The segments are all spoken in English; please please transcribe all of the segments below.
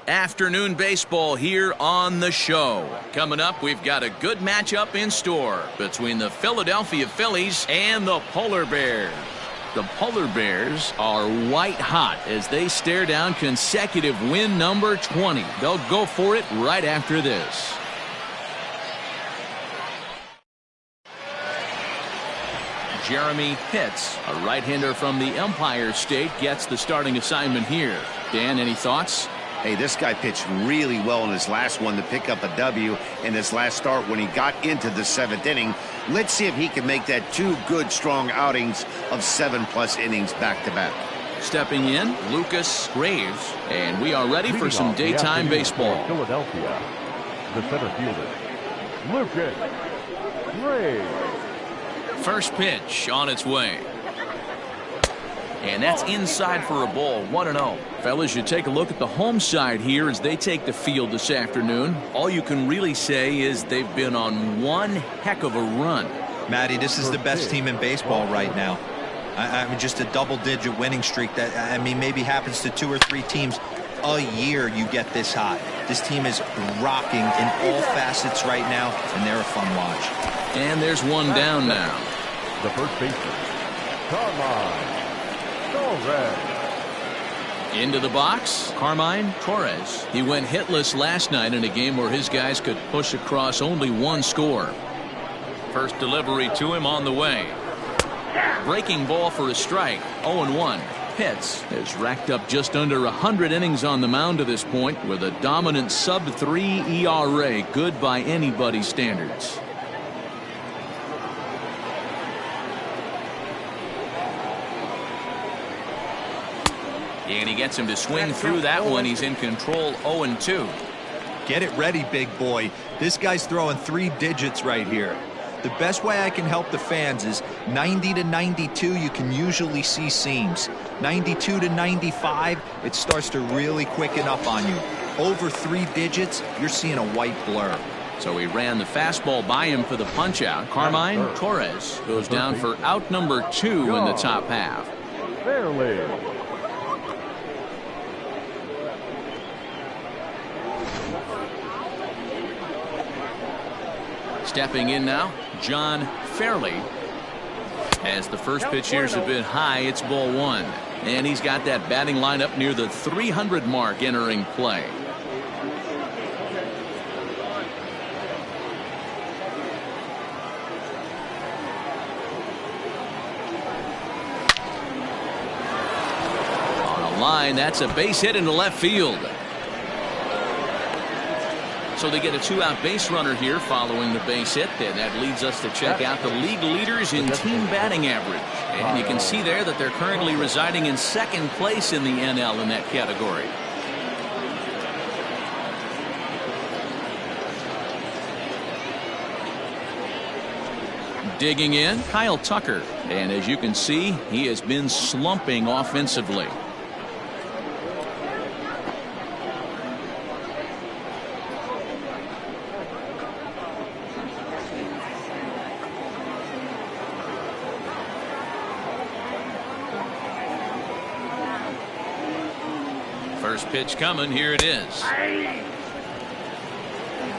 Afternoon baseball here on the show. Coming up, we've got a good matchup in store between the Philadelphia Phillies and the Polar Bears. The Polar Bears are white hot as they stare down consecutive win number 20. They'll go for it right after this. Jeremy Pitts, a right-hander from the Empire State, gets the starting assignment here. Dan, any thoughts? Hey, this guy pitched really well in his last one to pick up a W in his last start when he got into the 7th inning. Let's see if he can make that 2 good, strong outings of 7+ innings back-to-back. Stepping in, Lucas Graves, and we are ready for some daytime baseball. Philadelphia, the center fielder, Lucas Graves. First pitch on its way. And that's inside for a ball, 1-0. Fellas, you take a look at the home side here as they take the field this afternoon. All you can really say is they've been on one heck of a run. Matty, this is the best team in baseball right now. I mean, just a double-digit winning streak that, I mean, maybe happens to 2 or 3 teams a year you get this hot. This team is rocking in all facets right now, and they're a fun watch. And there's one down now. The first baseman, Carmine. Into the box, Carmine Torres. He went hitless last night in a game where his guys could push across only 1 score. First delivery to him on the way. Breaking ball for a strike, 0-1. Pitts has racked up just under 100 innings on the mound to this point with a dominant sub-3 ERA, good by anybody's standards. And he gets him to swing through that one. He's in control, 0-2. Get it ready, big boy. This guy's throwing 3 digits right here. The best way I can help the fans is 90 to 92, you can usually see seams. 92 to 95, it starts to really quicken up on you. Over 3 digits, you're seeing a white blur. So he ran the fastball by him for the punch-out. Carmine Torres goes down for out number 2 in the top half. Fairly. Stepping in now, John Fairley. As the first pitch here's a bit high, it's ball 1. And he's got that batting lineup near the 300 mark entering play. On a line, that's a base hit into left field. So they get a 2-out base runner here following the base hit, and that leads us to check out the league leaders in team batting average. And you can see there that they're currently residing in 2nd place in the NL in that category. Digging in, Kyle Tucker. And as you can see, he has been slumping offensively. First pitch coming, here it is.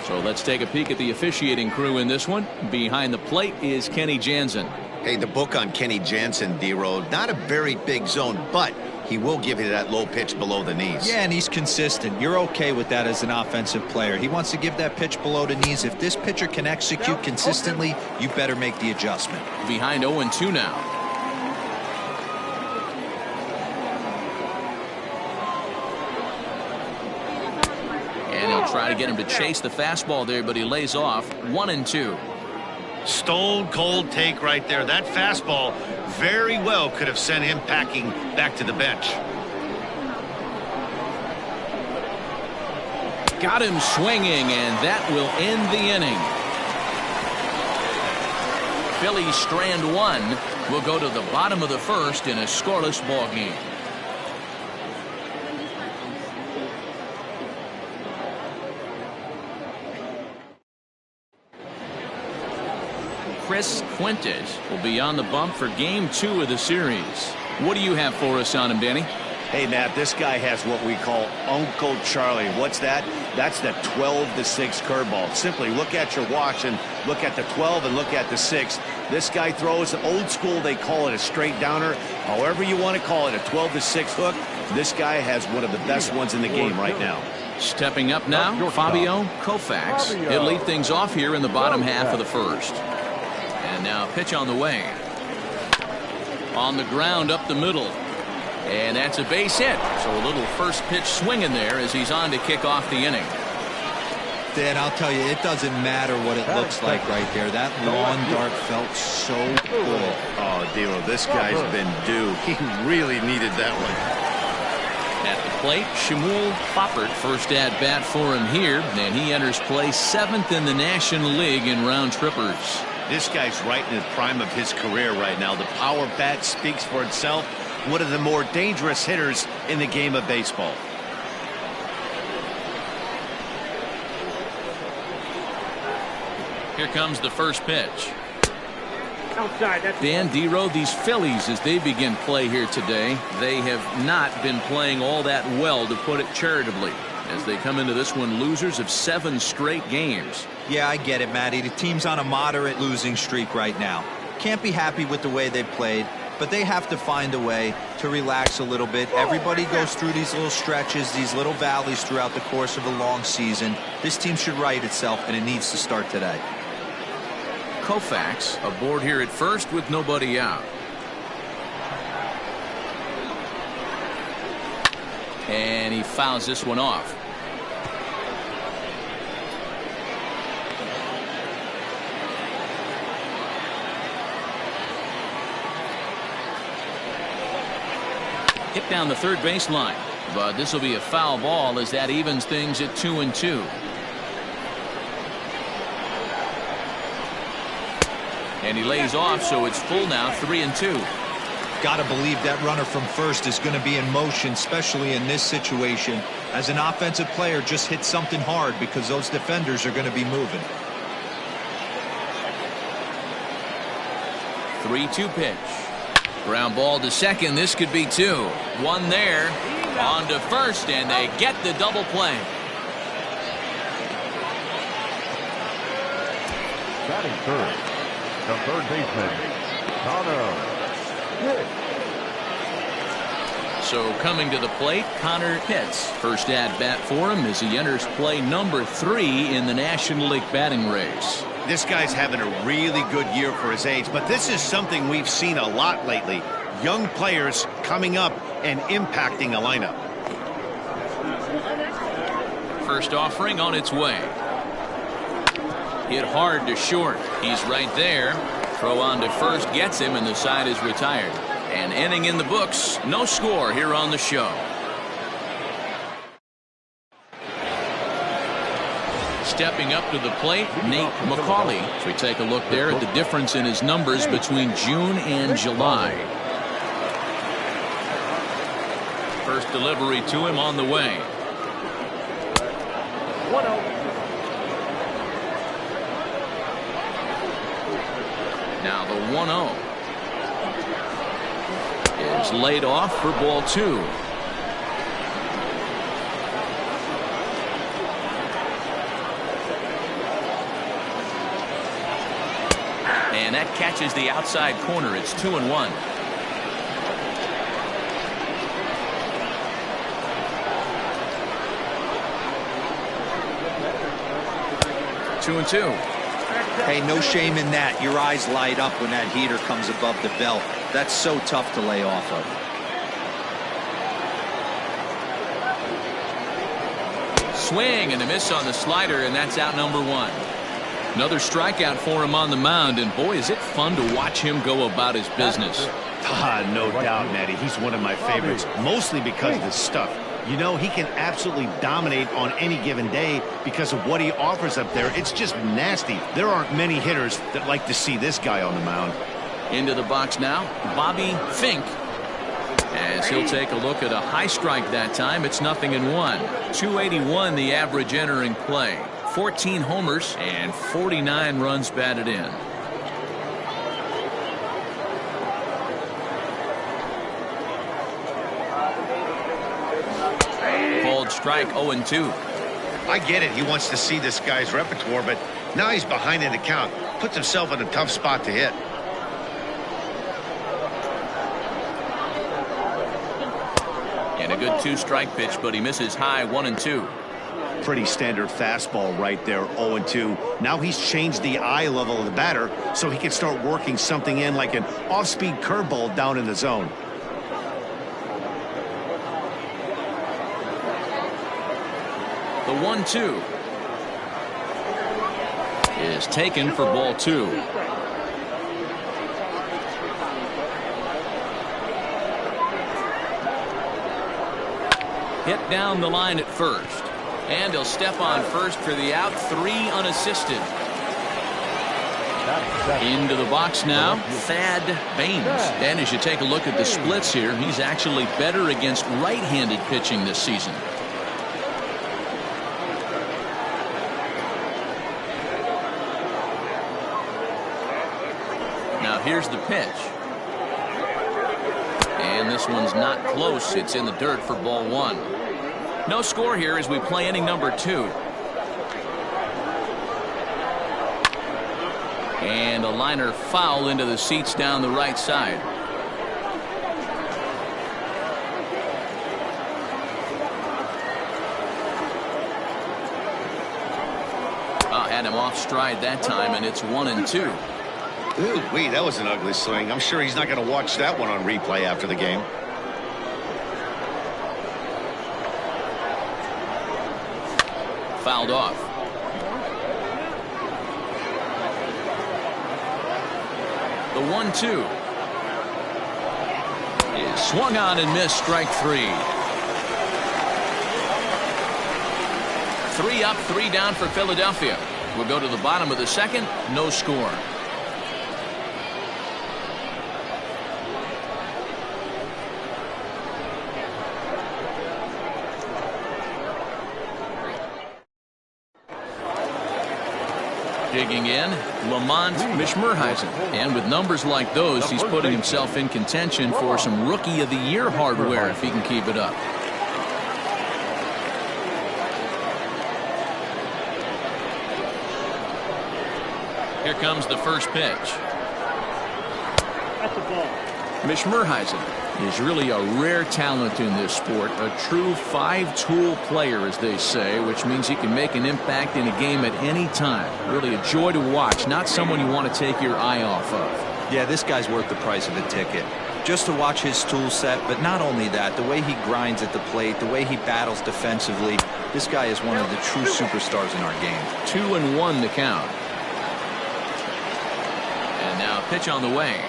So let's take a peek at the officiating crew in this one. Behind the plate is Kenny Jansen. Hey, the book on Kenny Jansen, D-Roll, not a very big zone, but he will give you that low pitch below the knees. Yeah, and he's consistent. You're okay with that as an offensive player. He wants to give that pitch below the knees. If this pitcher can execute consistently, you better make the adjustment. Behind 0-2 now. Try to get him to chase the fastball there, but he lays off. 1-2. Stone cold take right there. That fastball very well could have sent him packing back to the bench. Got him swinging, and that will end the inning. Phillies strand 1 will go to the bottom of the 1st in a scoreless ball game. Chris Fuentes will be on the bump for game 2 of the series. What do you have for us on him, Danny? Hey, Matt, this guy has what we call Uncle Charlie. What's that? That's the 12-6 curveball. Simply look at your watch and look at the 12 and look at the 6. This guy throws old school. They call it a straight downer. However you want to call it, a 12-6 hook. This guy has one of the best ones in the game right now. Stepping up now, Fabio Koufax. He'll lead things off here in the bottom half of the first. And now pitch on the way. On the ground up the middle. And that's a base hit. So a little first pitch swing in there as he's on to kick off the inning. Dan, I'll tell you, it doesn't matter what it looks like right there. That lawn dart felt so good. Oh, Dilo, this guy's been due. He really needed that one. At the plate, Shmuel Foppert, first at bat for him here, and he enters play 7th in the National League in round trippers. This guy's right in the prime of his career right now. The power bat speaks for itself. One of the more dangerous hitters in the game of baseball. Here comes the first pitch. Outside. Dan Dero, these Phillies, as they begin play here today, they have not been playing all that well, to put it charitably, as they come into this one losers of 7 straight games. Yeah, I get it, Matty. The team's on a moderate losing streak right now. Can't be happy with the way they played, but they have to find a way to relax a little bit. Everybody goes through these little stretches, these little valleys throughout the course of a long season. This team should right itself, and it needs to start today. Koufax aboard here at first with nobody out. And he fouls this one off. Hit down the third baseline, but this will be a foul ball as that evens things at 2-2. And he lays off, so it's full now, 3-2. Got to believe that runner from first is going to be in motion, especially in this situation. As an offensive player, just hit something hard because those defenders are going to be moving. 3-2 pitch. Ground ball to second. This could be 2. 1 there. On to first, and they get the double play. Batting third, the third baseman, Connor Pitts. So coming to the plate, Connor Pitts. First at bat for him as he enters play number 3 in the National League batting race. This guy's having a really good year for his age, but this is something we've seen a lot lately. Young players coming up and impacting a lineup. First offering on its way. Hit hard to short. He's right there. Throw on to first gets him, and the side is retired. An inning in the books. No score here on the show. Stepping up to the plate, Nate McCauley. So we take a look there at the difference in his numbers between June and July. First delivery to him on the way. 1-0. Now the 1-0 is laid off for ball 2. And that catches the outside corner. It's 2-1. Two and 2. Hey, no shame in that. Your eyes light up when that heater comes above the belt. That's so tough to lay off of. Swing and a miss on the slider, and that's out number 1. Another strikeout for him on the mound, and boy, is it fun to watch him go about his business. No doubt, Matty. He's one of my favorites, mostly because of his stuff. You know, he can absolutely dominate on any given day because of what he offers up there. It's just nasty. There aren't many hitters that like to see this guy on the mound. Into the box now, Bobby Fink. As he'll take a look at a high strike that time. It's 0-1. 281 the average entering play. 14 homers and 49 runs batted in. strike, 0-2. I get it. He wants to see this guy's repertoire, but now he's behind in the count. Puts himself in a tough spot to hit. And a good 2-strike pitch, but he misses high, 1-2. Pretty standard fastball right there, 0-2. Now he's changed the eye level of the batter so he can start working something in like an off-speed curveball down in the zone. The 1-2 is taken for ball 2. Hit down the line at first. And he'll step on first for the out, 3 unassisted. Into the box now, Thad Baines. And as you take a look at the splits here, he's actually better against right-handed pitching this season. Now here's the pitch. And this one's not close. It's in the dirt for ball 1. No score here as we play inning number 2. And a liner foul into the seats down the right side. Had him off stride that time, and it's 1-2. Ooh, that was an ugly swing. I'm sure he's not going to watch that one on replay after the game. Fouled off. The 1-2 is swung on and missed, strike 3. 3 up, 3 down for Philadelphia. We'll go to the bottom of the second. No score. Digging in, Lamont Mishmerheisen. And with numbers like those, he's putting himself in contention for some Rookie of the Year hardware if he can keep it up. Here comes the first pitch. That's a ball. Mishmerheisen is really a rare talent in this sport, a true 5-tool player, as they say, which means he can make an impact in a game at any time. Really a joy to watch, not someone you want to take your eye off of. Yeah, this guy's worth the price of the ticket. Just to watch his tool set, but not only that, the way he grinds at the plate, the way he battles defensively, this guy is one of the true superstars in our game. 2-1 the count. And now pitch on the way.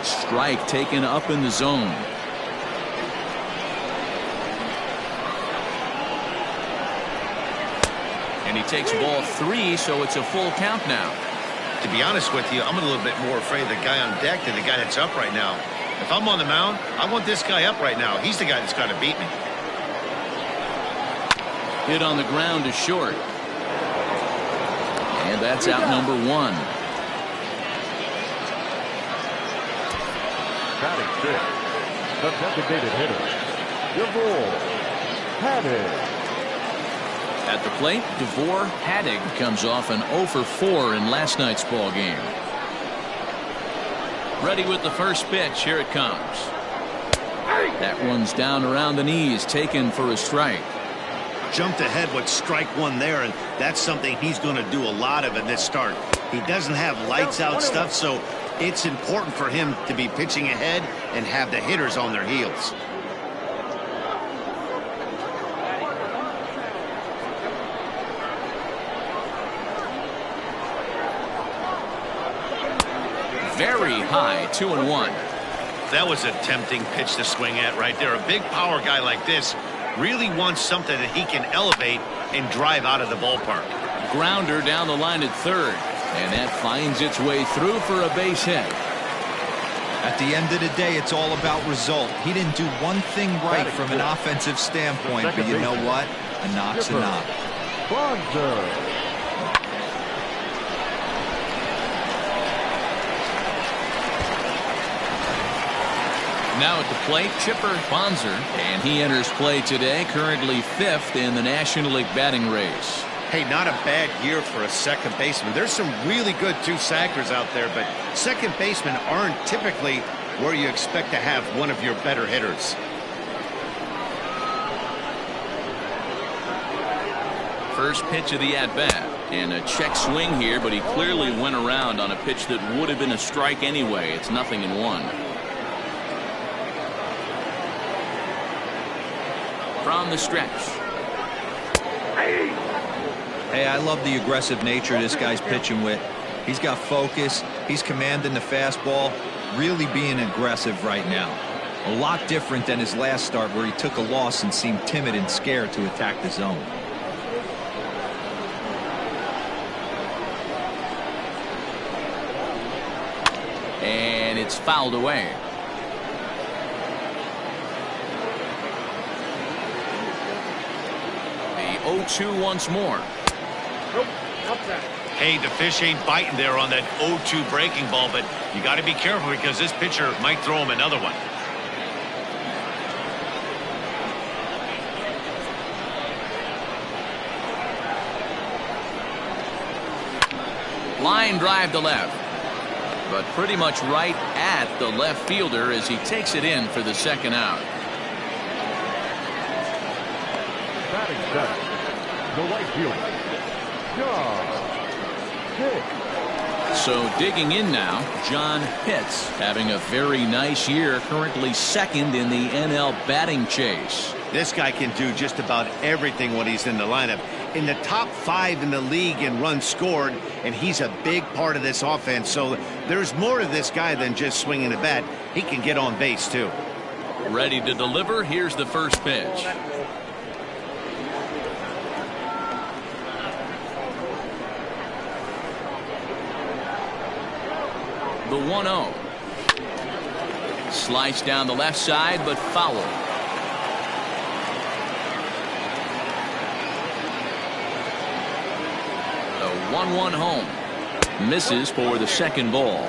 Strike taken up in the zone. And he takes ball 3, so it's a full count now. To be honest with you, I'm a little bit more afraid of the guy on deck than the guy that's up right now. If I'm on the mound, I want this guy up right now. He's the guy that's got to beat me. Hit on the ground is short. And that's out number 1. Batting 6, the designated hitter, DeVore Haddock. At the plate, DeVore Haddock comes off an 0-for-4 in last night's ball game. Ready with the first pitch. Here it comes. That one's down around the knees, taken for a strike. Jumped ahead with strike 1 there, and that's something he's going to do a lot of in this start. He doesn't have lights out stuff, so it's important for him to be pitching ahead and have the hitters on their heels. Very high, 2-1. That was a tempting pitch to swing at right there. A big power guy like this really wants something that he can elevate and drive out of the ballpark. Grounder down the line at third. And that finds its way through for a base hit. At the end of the day, it's all about result. He didn't do one thing right from an offensive standpoint, but you know what? A knock's a knock. Now at the plate, Chipper Bonser, and he enters play today, currently 5th in the National League batting race. Hey, not a bad year for a second baseman. There's some really good two-sackers out there, but second basemen aren't typically where you expect to have one of your better hitters. First pitch of the at-bat, and a check swing here, but he clearly went around on a pitch that would have been a strike anyway. It's 0-1. From the stretch. Hey, I love the aggressive nature this guy's pitching with. He's got focus. He's commanding the fastball, really being aggressive right now. A lot different than his last start where he took a loss and seemed timid and scared to attack the zone. And it's fouled away. The 0-2 once more. Hey, the fish ain't biting there on that 0-2 breaking ball, but you got to be careful because this pitcher might throw him another one. Line drive to left, but pretty much right at the left fielder as he takes it in for the second out. Batting center, the right fielder, John Pitts. So digging in now, John Pitts having a very nice year, currently second in the NL batting chase. This guy can do just about everything when he's in the lineup. In the top 5 in the league in runs scored, and he's a big part of this offense. So there's more to this guy than just swinging the bat. He can get on base too. Ready to deliver. Here's the first pitch. The 1-0. Sliced down the left side, but foul. The 1-1 home. Misses for the second ball.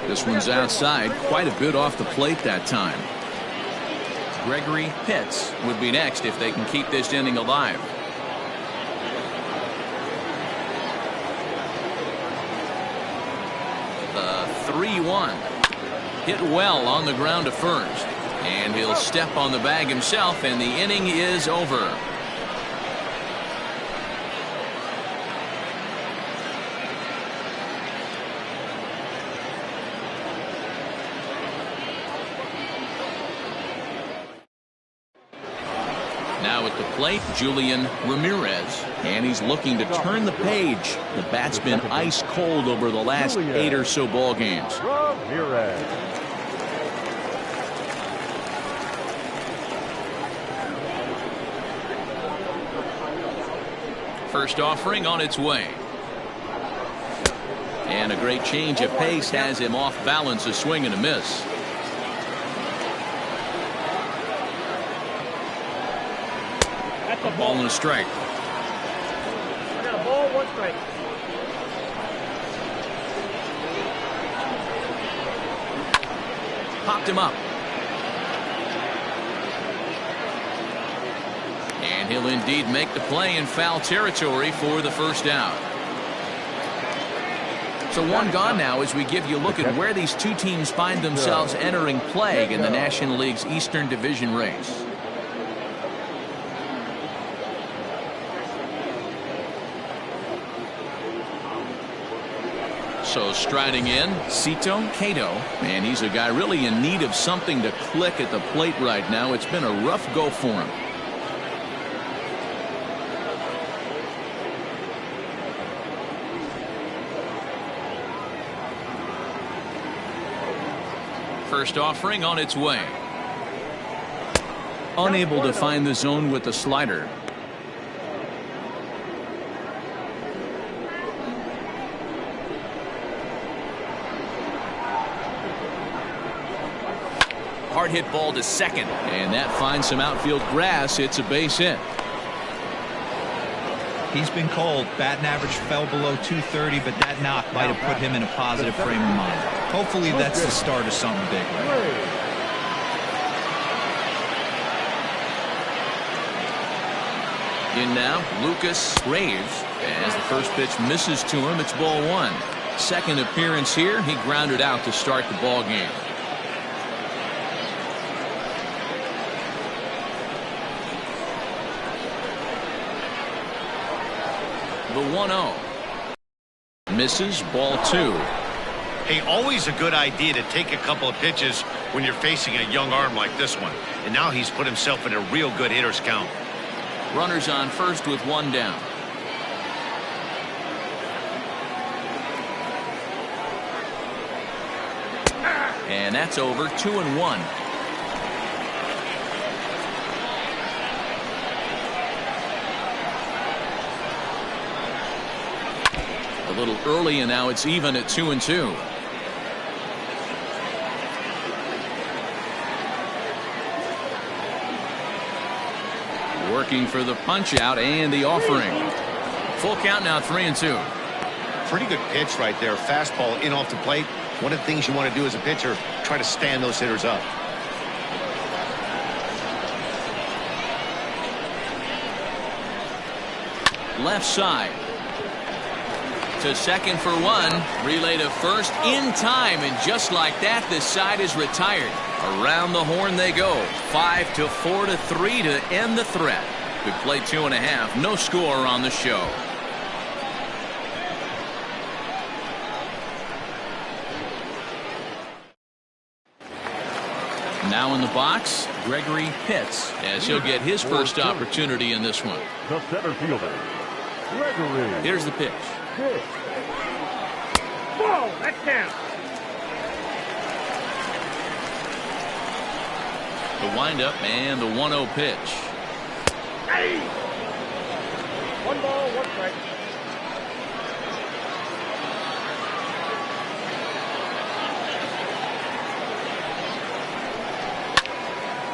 This one's outside, quite a bit off the plate that time. Gregory Pitts would be next if they can keep this inning alive. The 3-1. Hit well on the ground to first. And he'll step on the bag himself, and the inning is over. Now at the plate, Julian Ramirez, and he's looking to turn the page. The bat's been ice cold over the last 8 or so ball games. Ramirez. First offering on its way. And a great change of pace has him off balance, a swing and a miss. A ball and a strike. I got a ball, 1 strike. Popped him up. And he'll indeed make the play in foul territory for the first out. So one gone now as we give you a look at where these two teams find themselves entering play in the National League's Eastern Division race. So striding in, Cito Cato, and he's a guy really in need of something to click at the plate right now. It's been a rough go for him. First offering on its way. Unable to find the zone with the slider. Hard hit ball to second, and that finds some outfield grass. It's a base hit. He's been cold. Batting average fell below 230, but that knock might have put him in a positive frame of mind. Hopefully that's the start of something big. In now, Lucas Graves. As the first pitch misses to him, it's ball one. Second appearance here, he grounded out to start the ball game. The 1-0. Misses, ball two. Hey, always a good idea to take a couple of pitches when you're facing a young arm like this one. And now he's put himself in a real good hitter's count. Runners on first with one down. And that's over. 2-1. A little early, and now it's even at 2-2. Working for the punch out and the offering. Full count now, 3-2. Pretty good pitch right there. Fastball in off the plate. One of the things you want to do as a pitcher, try to stand those hitters up. Left side. To second for one. Relay to first in time, and just like that, this side is retired. Around the horn they go. 5-4-3 to end the threat. We play 2.5. No score on the show. Now in the box, Gregory Pitts, as he'll get his first opportunity in this one. The center fielder, Gregory. Here's the pitch. Whoa, that's down. The windup and the 1-0 pitch. Hey! 1 ball, 1 strike.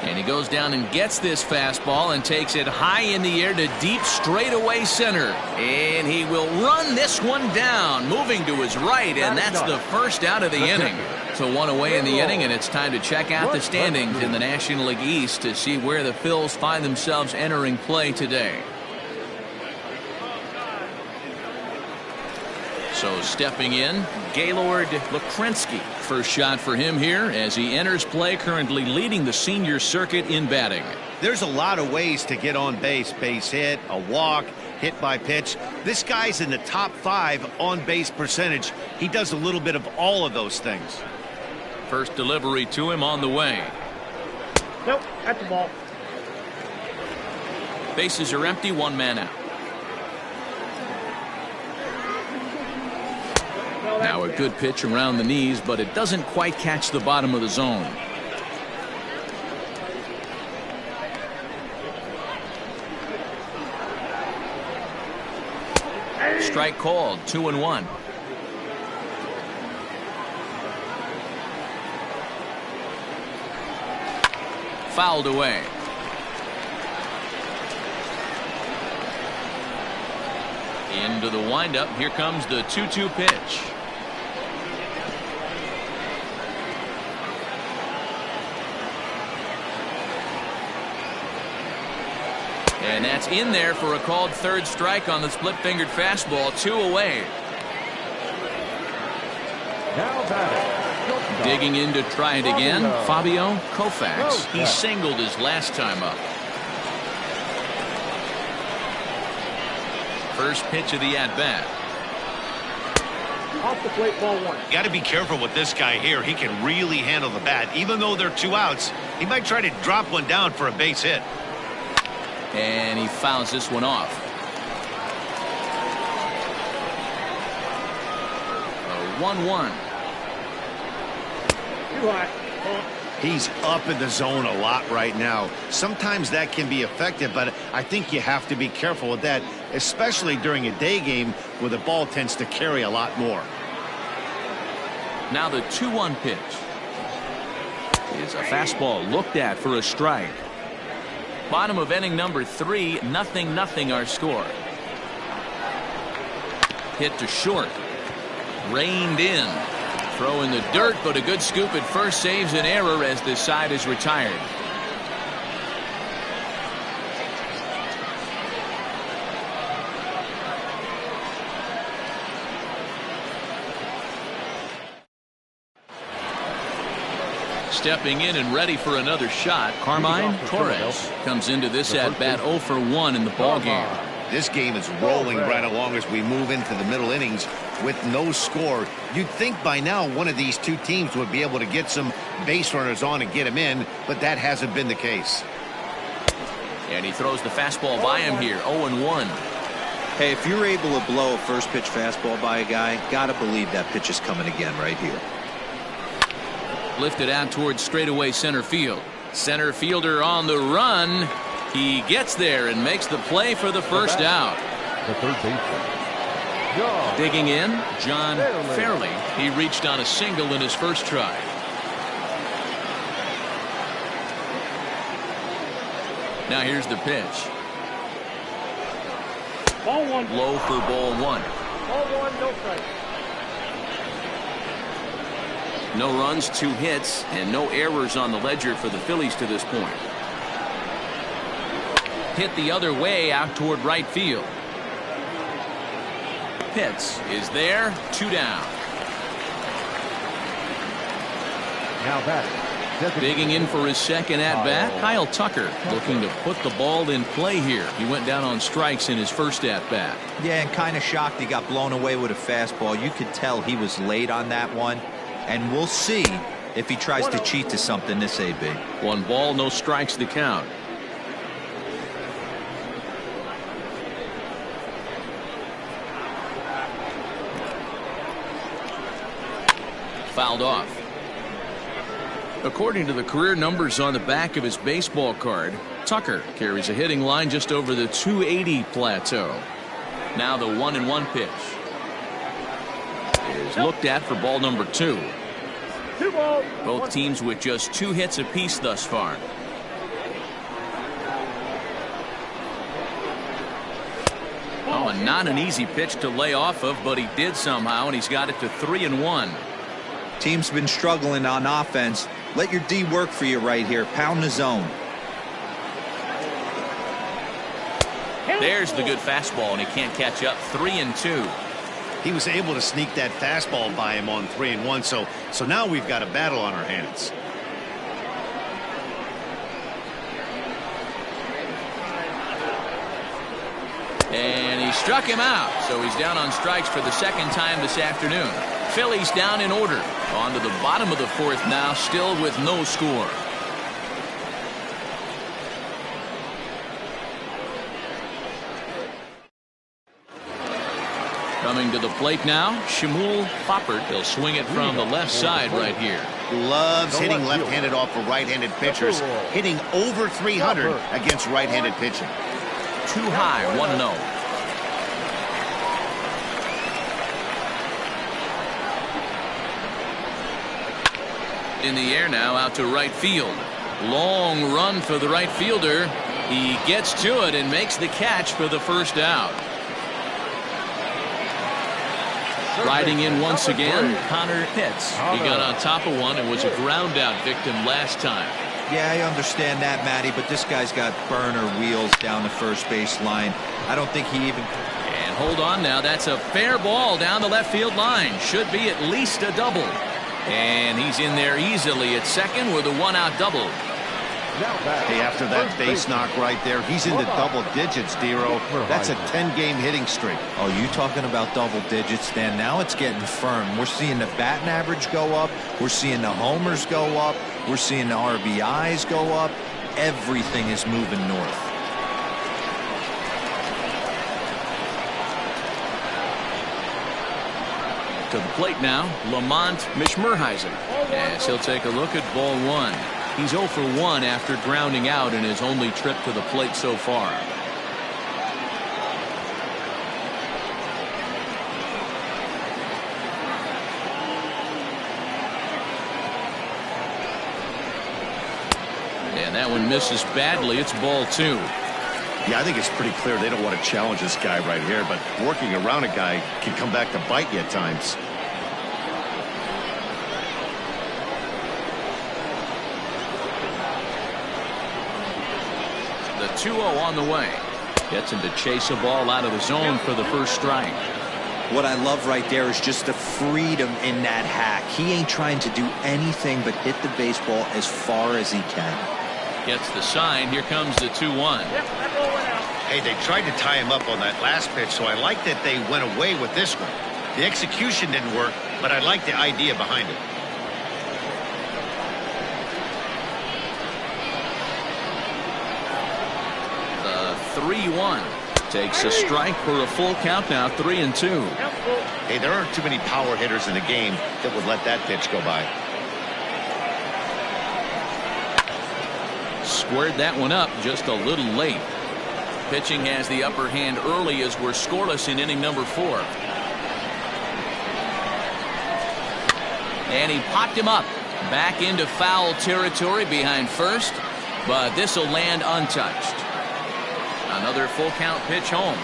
And he goes down and gets this fastball and takes it high in the air to deep straightaway center. And he will run this one down, moving to his right, and that's the first out of the inning. So one away in the inning, and it's time to check out the standings in the National League East to see where the Phils find themselves entering play today. So stepping in, Gaylord Lakrensky. First shot for him here as he enters play, currently leading the senior circuit in batting. There's a lot of ways to get on base. Base hit, a walk, hit by pitch. This guy's in the top 5 on base percentage. He does a little bit of all of those things. First delivery to him on the way. Nope, that's the ball. Bases are empty, one man out. Now a good pitch around the knees, but it doesn't quite catch the bottom of the zone. Strike called, 2-1. Fouled away. Into the windup. Here comes the 2-2 pitch. And that's in there for a called third strike on the split-fingered fastball. 2 away. Now batting. Digging in to try it again, Fabio Koufax. He singled his last time up. First pitch of the at-bat. Off the plate, ball 1. Got to be careful with this guy here. He can really handle the bat. Even though they're 2 outs, he might try to drop one down for a base hit. And he fouls this one off. A 1-1. Too high. He's up in the zone a lot right now. Sometimes that can be effective, but I think you have to be careful with that, especially during a day game where the ball tends to carry a lot more. Now the 2-1 pitch is a fastball looked at for a strike. Bottom of inning number 3, 0-0 our score. Hit to short. Reined in. Throw in the dirt, but a good scoop at first saves an error as this side is retired. Stepping in and ready for another shot, Carmine Torres comes into this at-bat 0 for 1 in the ballgame. This game is rolling right along as we move into the middle innings with no score. You'd think by now one of these two teams would be able to get some base runners on and get them in, but that hasn't been the case. And he throws the fastball by him here, 0-1. Hey, if you're able to blow a first pitch fastball by a guy, gotta believe that pitch is coming again right here. Lifted out towards straightaway center field. Center fielder on the run. He gets there and makes the play for the first out. The third baseman. Digging in, John Fairley. He reached on a single in his first try. Now here's the pitch. Ball one. Low for ball one. Ball one, no strike. No runs, 2 hits, and no errors on the ledger for the Phillies to this point. Hit the other way out toward right field. Pitts is there, 2 down. Now batting. Digging in for his second at-bat, Kyle Tucker looking to put the ball in play here. He went down on strikes in his first at-bat. Yeah, and kind of shocked he got blown away with a fastball. You could tell he was late on that one. And we'll see if he tries to cheat to something this AB. 1 ball, no strikes to count. Fouled off. According to the career numbers on the back of his baseball card, Tucker carries a hitting line just over the 280 plateau. Now the 1-1 pitch is looked at for ball number 2. 2 balls. Both teams with just 2 hits apiece thus far. Oh, and not an easy pitch to lay off of, but he did somehow, and he's got it to 3-1. Team's been struggling on offense. Let your D work for you right here. Pound the zone. There's the good fastball, and he can't catch up. 3-2. He was able to sneak that fastball by him on 3-1, so now we've got a battle on our hands. And he struck him out, so he's down on strikes for the second time this afternoon. Phillies down in order. On to the bottom of the 4th now, still with no score. Coming to the plate now, Shmuel Poppert. He'll swing it from the left side right here. Loves hitting left-handed off of right-handed pitchers, hitting over 300 against right-handed pitching. Too high, 1-0. In the air now, out to right field. Long run for the right fielder. He gets to it and makes the catch for the first out. Riding in once again, Connor Pitts. He got on top of one and was a ground out victim last time. Yeah, I understand that, Matty, but this guy's got burner wheels down the first base line. I don't think he even... And hold on now, that's a fair ball down the left field line. Should be at least a double. And he's in there easily at second with a 1-out double. Hey, after that base knock right there, he's into double digits, Dero. That's a 10-game hitting streak. Oh, you talking about double digits, Dan? Now it's getting firm. We're seeing the batting average go up. We're seeing the homers go up. We're seeing the RBIs go up. Everything is moving north. To the plate now, Lamont Mishmerheisen, as he'll take a look at ball 1. He's 0 for 1 after grounding out in his only trip to the plate so far. And that one misses badly. It's ball 2. Yeah, I think it's pretty clear they don't want to challenge this guy right here, but working around a guy can come back to bite you at times. The 2-0 on the way. Gets him to chase a ball out of the zone for the first strike. What I love right there is just the freedom in that hack. He ain't trying to do anything but hit the baseball as far as he can. Gets the sign. Here comes the 2-1. Hey, they tried to tie him up on that last pitch, so I like that they went away with this one. The execution didn't work, but I like the idea behind it. The 3-1. Takes a strike for a full count now, 3-2. Hey, there aren't too many power hitters in the game that would let that pitch go by. Squared that one up just a little late. Pitching has the upper hand early as we're scoreless in inning number 4. And he popped him up. Back into foul territory behind first, but this will land untouched. Another full count pitch home.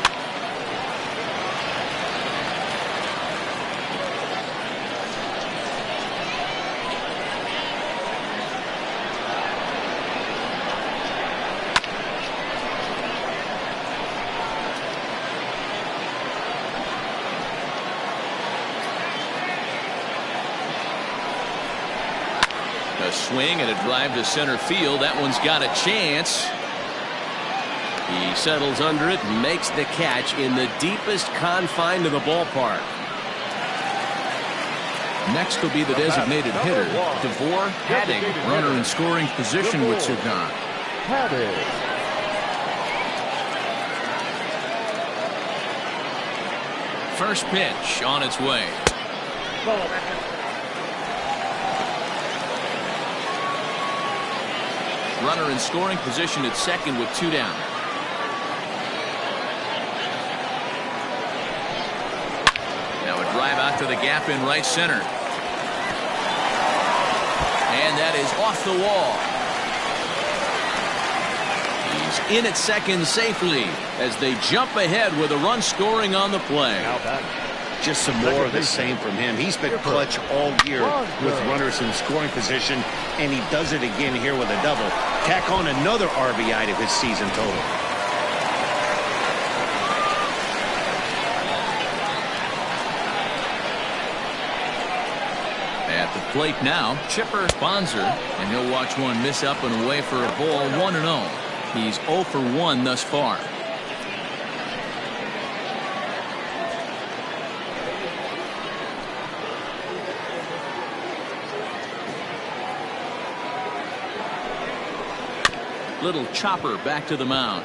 A swing and a drive to center field. That one's got a chance. He settles under it and makes the catch in the deepest confine of the ballpark. Next will be the designated hitter, DeVore Haddig, runner in scoring position with Sugan. First pitch on its way. Runner in scoring position at second with 2 down. Drive out to the gap in right center. And that is off the wall. He's in at second safely as they jump ahead with a run scoring on the play. Just some more of the same from him. He's been clutch all year with runners in scoring position, and he does it again here with a double. Tack on another RBI to his season total. At the plate now, Chipper Bonser, and he'll watch one miss up and away for a ball. 1-0. He's 0 for 1 thus far. Little chopper back to the mound.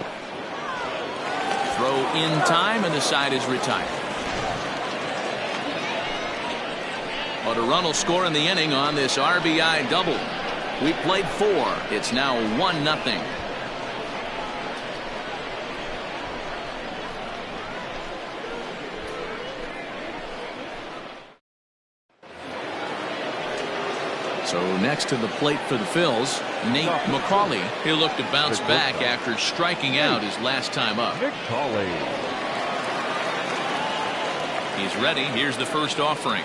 Throw in time, and the side is retired. But a run will score in the inning on this RBI double. We played 4. It's now 1-0. So next to the plate for the Phils, Nate McCauley. He'll look to bounce back after striking out his last time up. He's ready. Here's the first offering.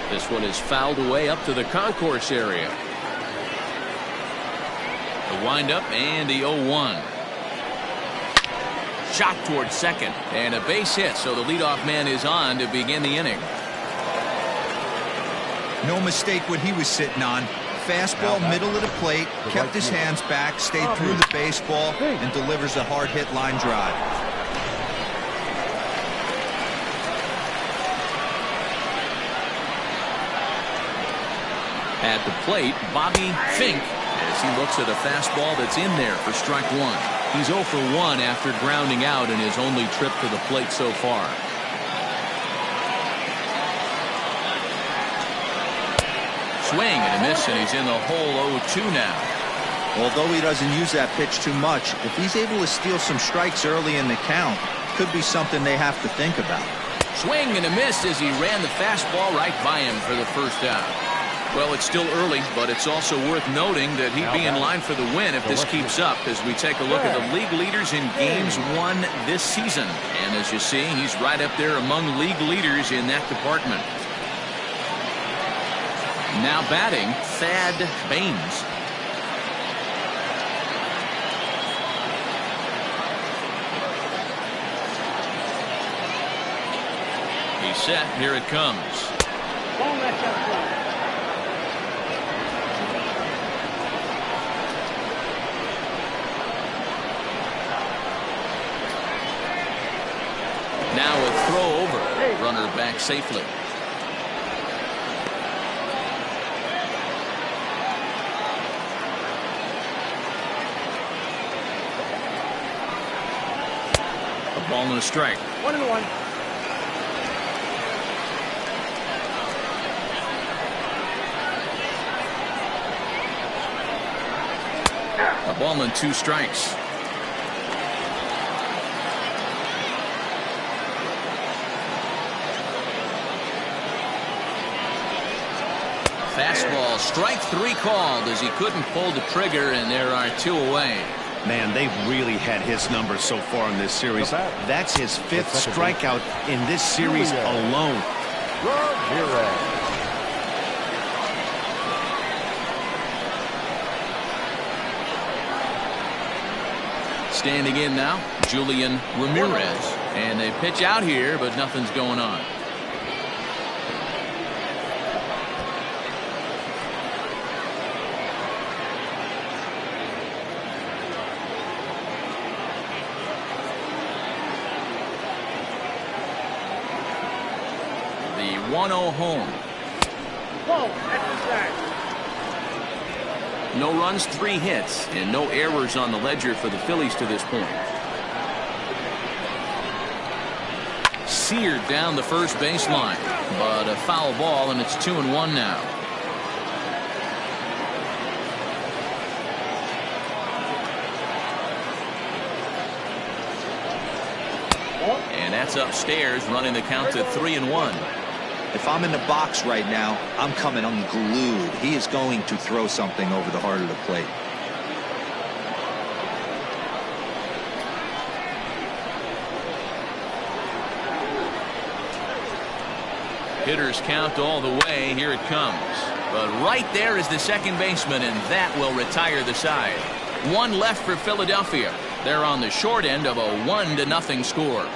This one is fouled away up to the concourse area. The windup and the 0-1. Shot towards second and a base hit, so the leadoff man is on to begin the inning. No mistake what he was sitting on. Fastball middle of the plate, kept his hands back, stayed through the baseball, and delivers a hard hit line drive. At the plate, Bobby Fink, as he looks at a fastball that's in there for strike 1. He's 0 for 1 after grounding out in his only trip to the plate so far. Swing and a miss, and he's in the hole 0-2 now. Although he doesn't use that pitch too much, if he's able to steal some strikes early in the count, could be something they have to think about. Swing and a miss as he ran the fastball right by him for the first out. Well, it's still early, but it's also worth noting that he'd be in line for the win if this keeps up, as we take a look at the league leaders in games won this season. And as you see, he's right up there among league leaders in that department. Now batting, Thad Baines. He's set. Here it comes. Now a throw over. Runner back safely. A ball and a strike. 1-1. A ball and 2 strikes. Fastball, strike 3 called as he couldn't pull the trigger, and there are 2 away. Man, they've really had his numbers so far in this series. That's his 5th strikeout in this series alone. Standing in now, Julian Ramirez. And they pitch out here, but nothing's going on. The 1-0 home. No runs, 3 hits, and no errors on the ledger for the Phillies to this point. Seared down the first baseline, but a foul ball, and it's 2-1 now. And that's upstairs, running the count to 3-1. If I'm in the box right now, I'm coming unglued. He is going to throw something over the heart of the plate. Hitters count all the way. Here it comes. But right there is the second baseman, and that will retire the side. 1 left for Philadelphia. They're on the short end of a 1-0 score.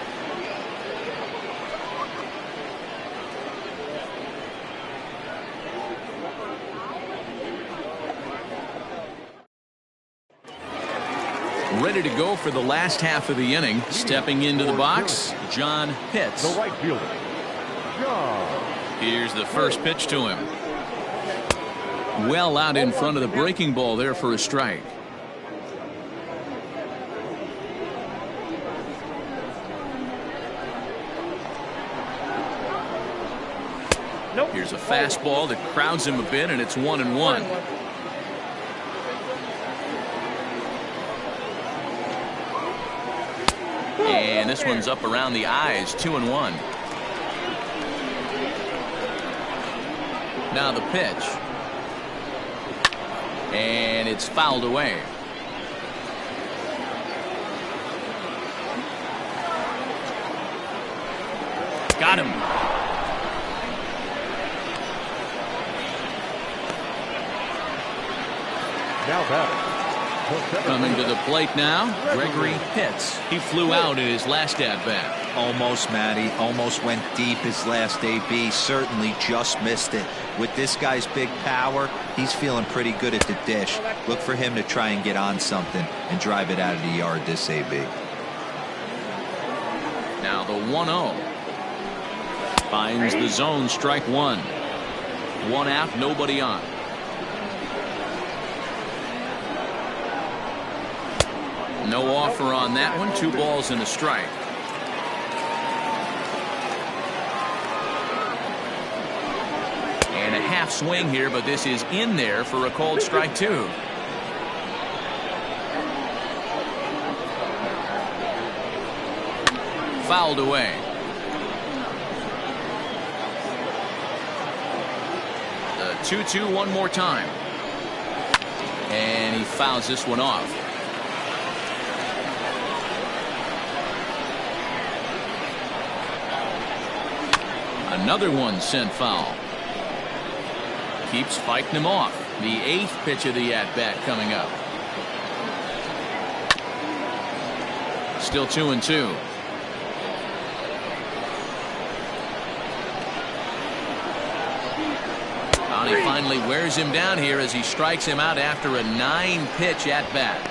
Ready to go for the last half of the inning. Stepping into the box, John Pitts. The right fielder, John. Here's the first pitch to him. Well out in front of the breaking ball there for a strike. Here's a fastball that crowds him a bit, and it's 1-1. And this one's up around the eyes, 2-1. Now the pitch. And it's fouled away. Got him. Now batting. Coming to the plate now, Gregory Pitts. He flew out in his last at-bat. Almost, Matty. Almost went deep his last AB. Certainly just missed it. With this guy's big power, he's feeling pretty good at the dish. Look for him to try and get on something and drive it out of the yard this AB. Now the 1-0. Finds the zone, strike 1. 1 out, nobody on. No offer on that one. 2 balls and a strike. And a half swing here, but this is in there for a called strike 2. Fouled away. The 2-2 one more time. And he fouls this one off. Another one sent foul. Keeps fighting him off. The 8th pitch of the at-bat coming up. Still 2-2. He finally wears him down here as he strikes him out after a 9-pitch at-bat.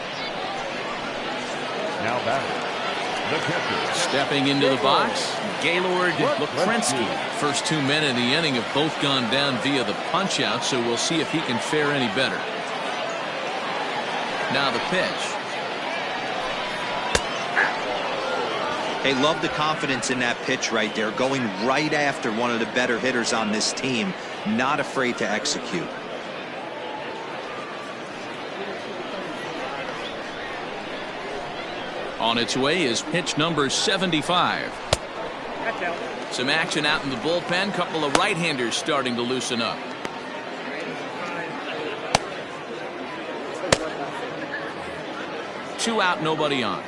Now batting, the catcher. Stepping into the box, Gaylord Lukrensky. First 2 men in the inning have both gone down via the punch-out, so we'll see if he can fare any better. Now the pitch. They love the confidence in that pitch right there, going right after one of the better hitters on this team, not afraid to execute. On its way is pitch number 75. Some action out in the bullpen. Couple of right-handers starting to loosen up. Two out, nobody on.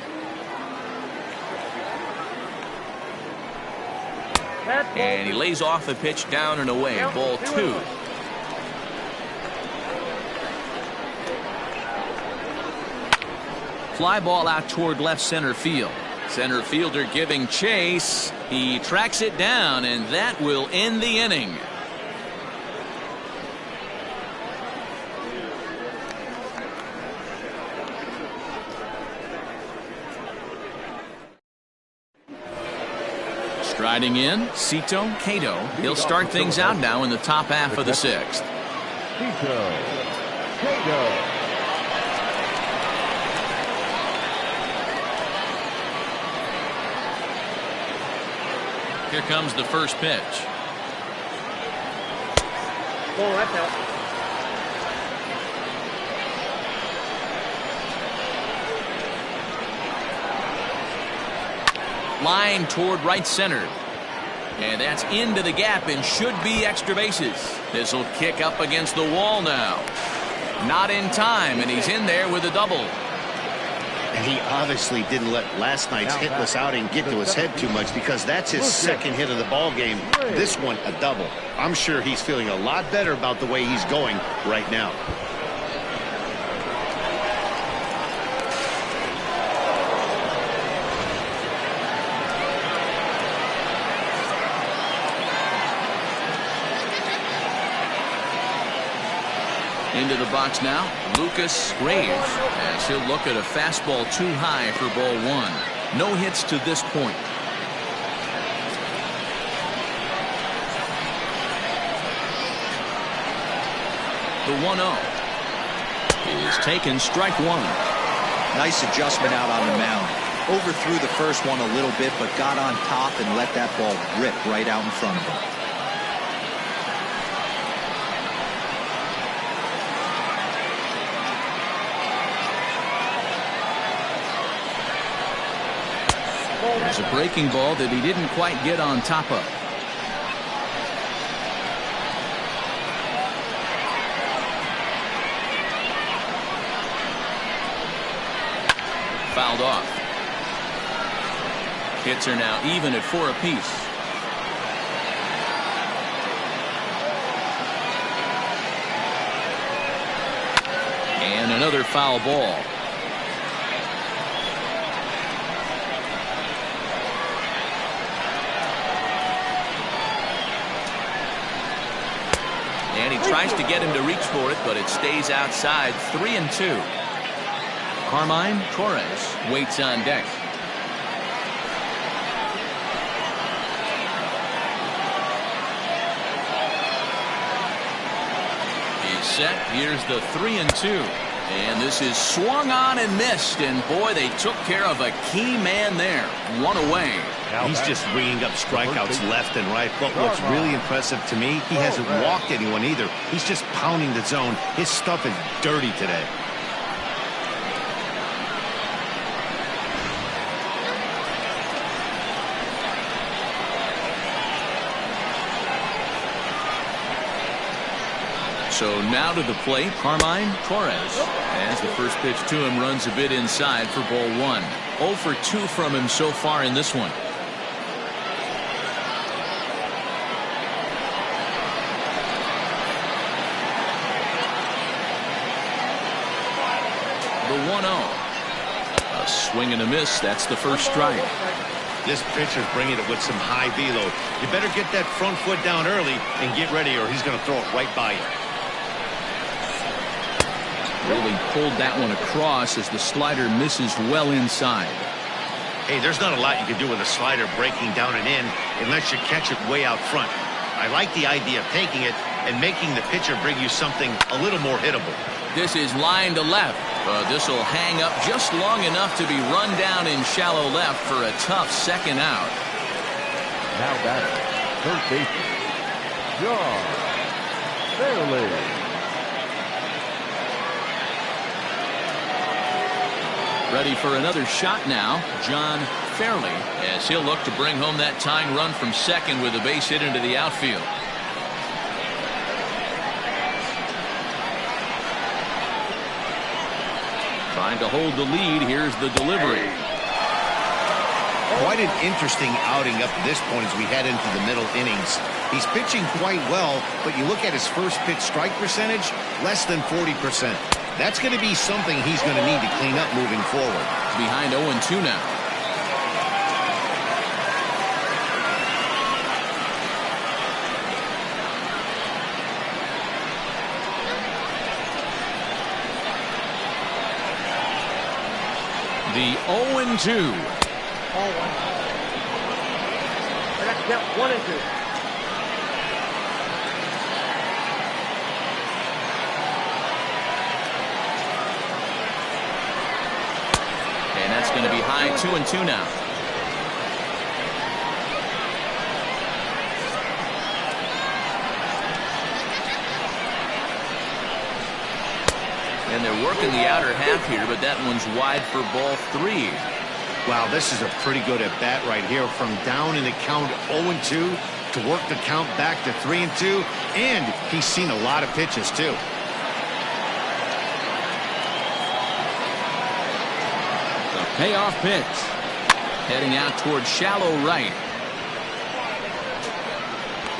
And he lays off the pitch down and away. Ball 2. Fly ball out toward left center field. Center fielder giving chase. He tracks it down, and that will end the inning. Striding in, Cito Cato. He'll start things out now in the top half of the 6th. Cato. Here comes the first pitch. Oh, that's out. Line toward right center. And that's into the gap and should be extra bases. This will kick up against the wall now. Not in time, and he's in there with a double. And he obviously didn't let last night's hitless outing get to his head too much, because that's his second hit of the ball game. This one a double. I'm sure he's feeling a lot better about the way he's going right now. Into the box now, Lucas Graves, as he'll look at a fastball too high for ball 1. No hits to this point. The 1-0 is taken, strike 1. Nice adjustment out on the mound. Overthrew the first one a little bit, but got on top and let that ball rip right out in front of him. There's a breaking ball that he didn't quite get on top of. Fouled off. Hits are now even at 4 apiece. And another foul ball. And he tries to get him to reach for it, but it stays outside. 3-2. Carmine Torres waits on deck. He's set. Here's the 3-2. And this is swung on and missed. And boy, they took care of a key man there. One away. He's just ringing up strikeouts left and right. But what's really impressive to me, he hasn't walked anyone either. He's just pounding the zone. His stuff is dirty today. So now to the plate, Carmine Torres. As the first pitch to him runs a bit inside for ball 1. 0 for 2 from him so far in this one. The 1-0. A swing and a miss. That's the first strike. This pitcher's bringing it with some high velo. You better get that front foot down early and get ready, or he's going to throw it right by you. Really pulled that one across as the slider misses well inside. Hey, there's not a lot you can do with a slider breaking down and in unless you catch it way out front. I like the idea of taking it and making the pitcher bring you something a little more hittable. This is line to left. This will hang up just long enough to be run down in shallow left for a tough second out. Now batting, third baseman, John Phillies. Ready for another shot now, John Fairley, as he'll look to bring home that tying run from second with a base hit into the outfield. Trying to hold the lead. Here's the delivery. Quite an interesting outing up to this point as we head into the middle innings. He's pitching quite well, but you look at his first pitch strike percentage, less than 40%. That's going to be something he's going to need to clean up moving forward. Behind 0-2 now. The 0-2. Ball 1. That's count 1 and 2. And that's going to be high. 2-2 now. And they're working the outer half here, but that one's wide for ball 3. Wow, this is a pretty good at bat right here. From down in the count 0-2 to work the count back to 3-2, and he's seen a lot of pitches too. The payoff pitch. Heading out towards shallow right.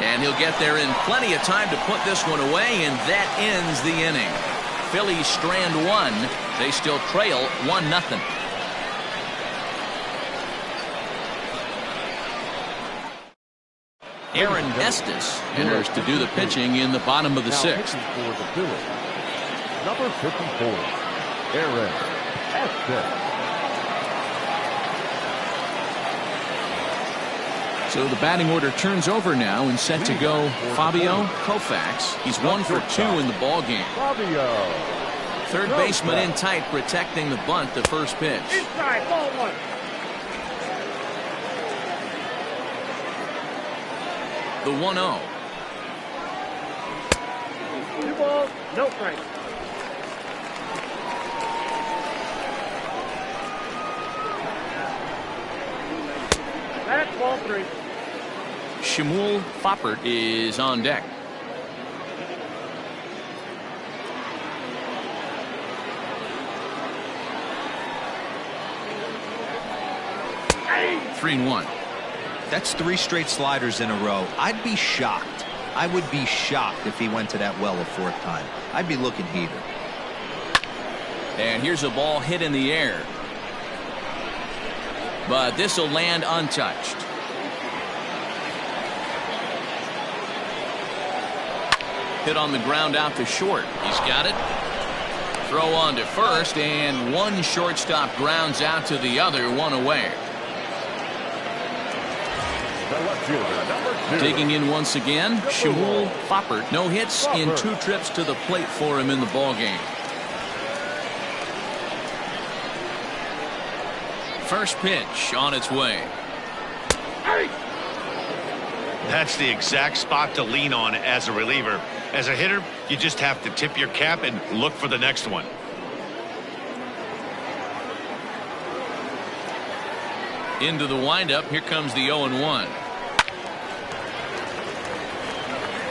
And he'll get there in plenty of time to put this one away, and that ends the inning. Phillies strand 1. They still trail 1-0. Aaron Estes enters to do the pitching in the bottom of the 6th. For the Phillies, number 54, Aaron Estes. So the batting order turns over now and set to go Fabio Koufax. He's 1 for 2 in the ball game. Fabio. Third baseman in tight, protecting the bunt. The first pitch. Inside, ball 1. The 1-0. 2 balls, no strikes. That's ball 3. Shmuel Foppert is on deck. Hey! 3-1. That's 3 straight sliders in a row. I'd be shocked. I would be shocked if he went to that well a 4th time. I'd be looking heated. And here's a ball hit in the air. But this will land untouched. Hit on the ground out to short. He's got it. Throw on to first, and one shortstop grounds out to the other, 1 away. The left fielder, number 2. Digging in once again, Shmuel Foppert. No hits in 2 trips to the plate for him in the ballgame. First pitch on its way. That's the exact spot to lean on as a reliever. As a hitter, you just have to tip your cap and look for the next one. Into the windup. Here comes the 0-1.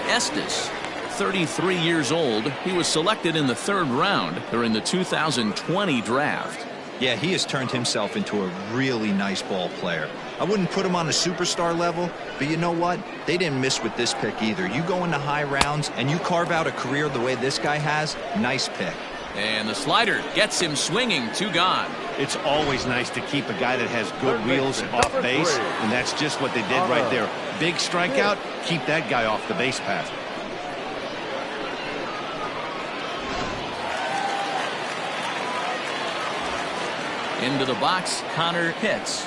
Estes 33 years old. He was selected in the 3rd round during the 2020 draft. Yeah, he has turned himself into a really nice ball player. I wouldn't put him on a superstar level, but you know what? They didn't miss with this pick either. You go into high rounds and you carve out a career the way this guy has, nice pick. And the slider gets him swinging. 2 gone. It's always nice to keep a guy that has good wheels off base, and that's just what they did right there. Big strikeout, keep that guy off the base path. Into the box, Connor hits.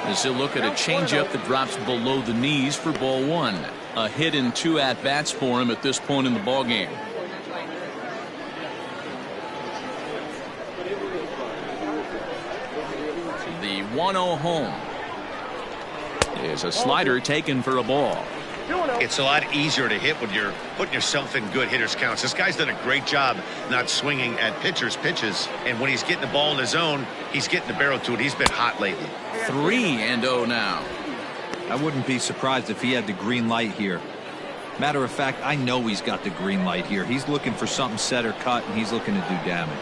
As he'll look at a changeup that drops below the knees for ball 1. A hit in 2 at-bats for him at this point in the ballgame. The 1-0 home. Is a slider taken for a ball. It's a lot easier to hit when you're putting yourself in good hitters counts. This guy's done a great job not swinging at pitchers' pitches. And when he's getting the ball in his zone, he's getting the barrel to it. He's been hot lately. 3-0 now. I wouldn't be surprised if he had the green light here. Matter of fact, I know he's got the green light here. He's looking for something set or cut, and he's looking to do damage.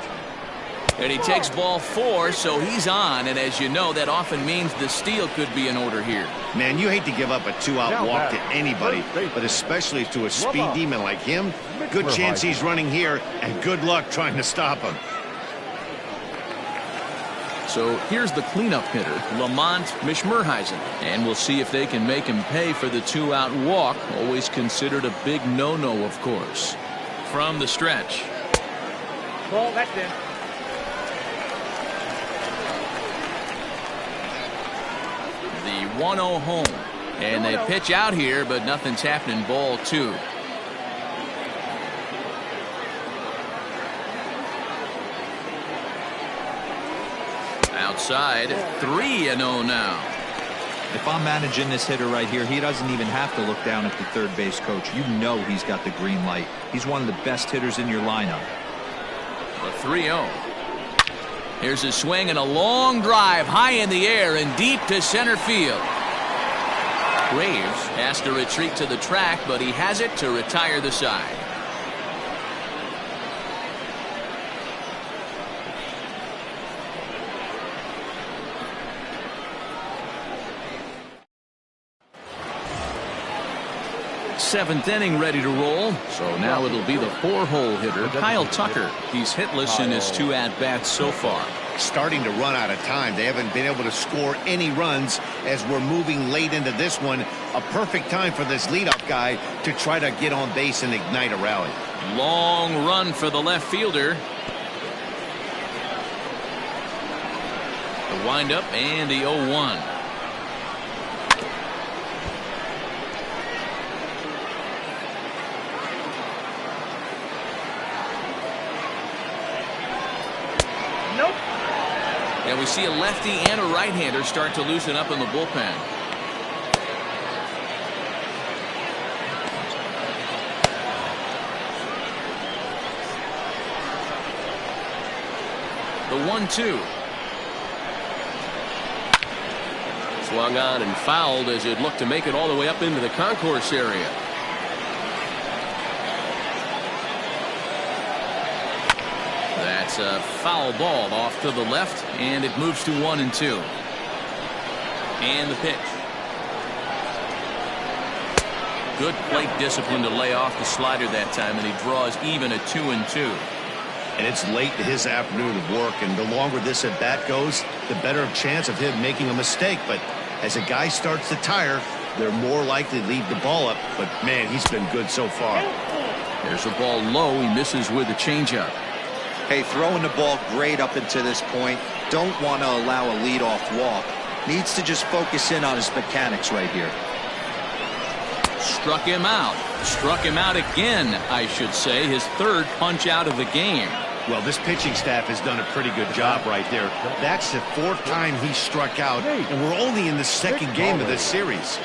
And he takes ball 4, so he's on. And as you know, that often means the steal could be in order here. Man, you hate to give up a 2-out walk to anybody, but especially to a speed demon like him. Good chance he's running here, and good luck trying to stop him. So here's the cleanup hitter, Lamont Mishmerheisen. And we'll see if they can make him pay for the 2-out walk. Always considered a big no-no, of course. From the stretch. Ball, that's in. The 1-0 home. And they pitch out here, but nothing's happening. Ball 2. Outside. 3-0 now. If I'm managing this hitter right here, he doesn't even have to look down at the third base coach. You know he's got the green light. He's one of the best hitters in your lineup. The 3-0. Here's a swing and a long drive high in the air and deep to center field. Graves has to retreat to the track, but he has it to retire the side. Seventh inning ready to roll. So now it'll be the 4-hole hitter, Kyle Tucker. He's hitless in his 2 at-bats so far. Starting to run out of time. They haven't been able to score any runs as we're moving late into this one. A perfect time for this leadoff guy to try to get on base and ignite a rally. Long run for the left fielder. The windup and the 0-1. And we see a lefty and a right-hander start to loosen up in the bullpen. The 1-2. Swung on and fouled as it looked to make it all the way up into the concourse area. That's a foul ball off to the left, and it moves to 1-2. And the pitch. Good plate discipline to lay off the slider that time, and he draws even a 2-2. And it's late in his afternoon of work, and the longer this at bat goes, the better chance of him making a mistake. But as a guy starts to tire, they're more likely to leave the ball up. But man, he's been good so far. There's a ball low. He misses with a changeup. Hey, throwing the ball great up until this point. Don't want to allow a leadoff walk. Needs to just focus in on his mechanics right here. Struck him out. Struck him out again, I should say. His 3rd punch out of the game. Well, this pitching staff has done a pretty good job right there. That's the 4th time he struck out, and we're only in the 2nd game of this series.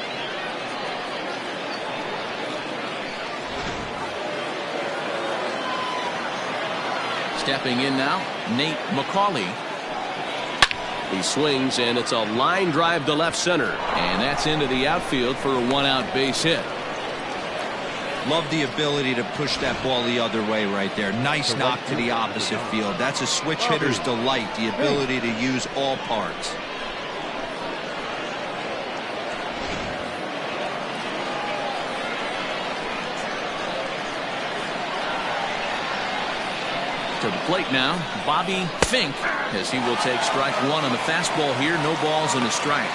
Stepping in now, Nate McCauley. He swings, and it's a line drive to left center. And that's into the outfield for a 1-out base hit. Love the ability to push that ball the other way right there. Nice knock to the opposite field. That's a switch hitter's delight, the ability to use all parts. To the plate now, Bobby Fink, as he will take strike one on the fastball here. No balls and a strike.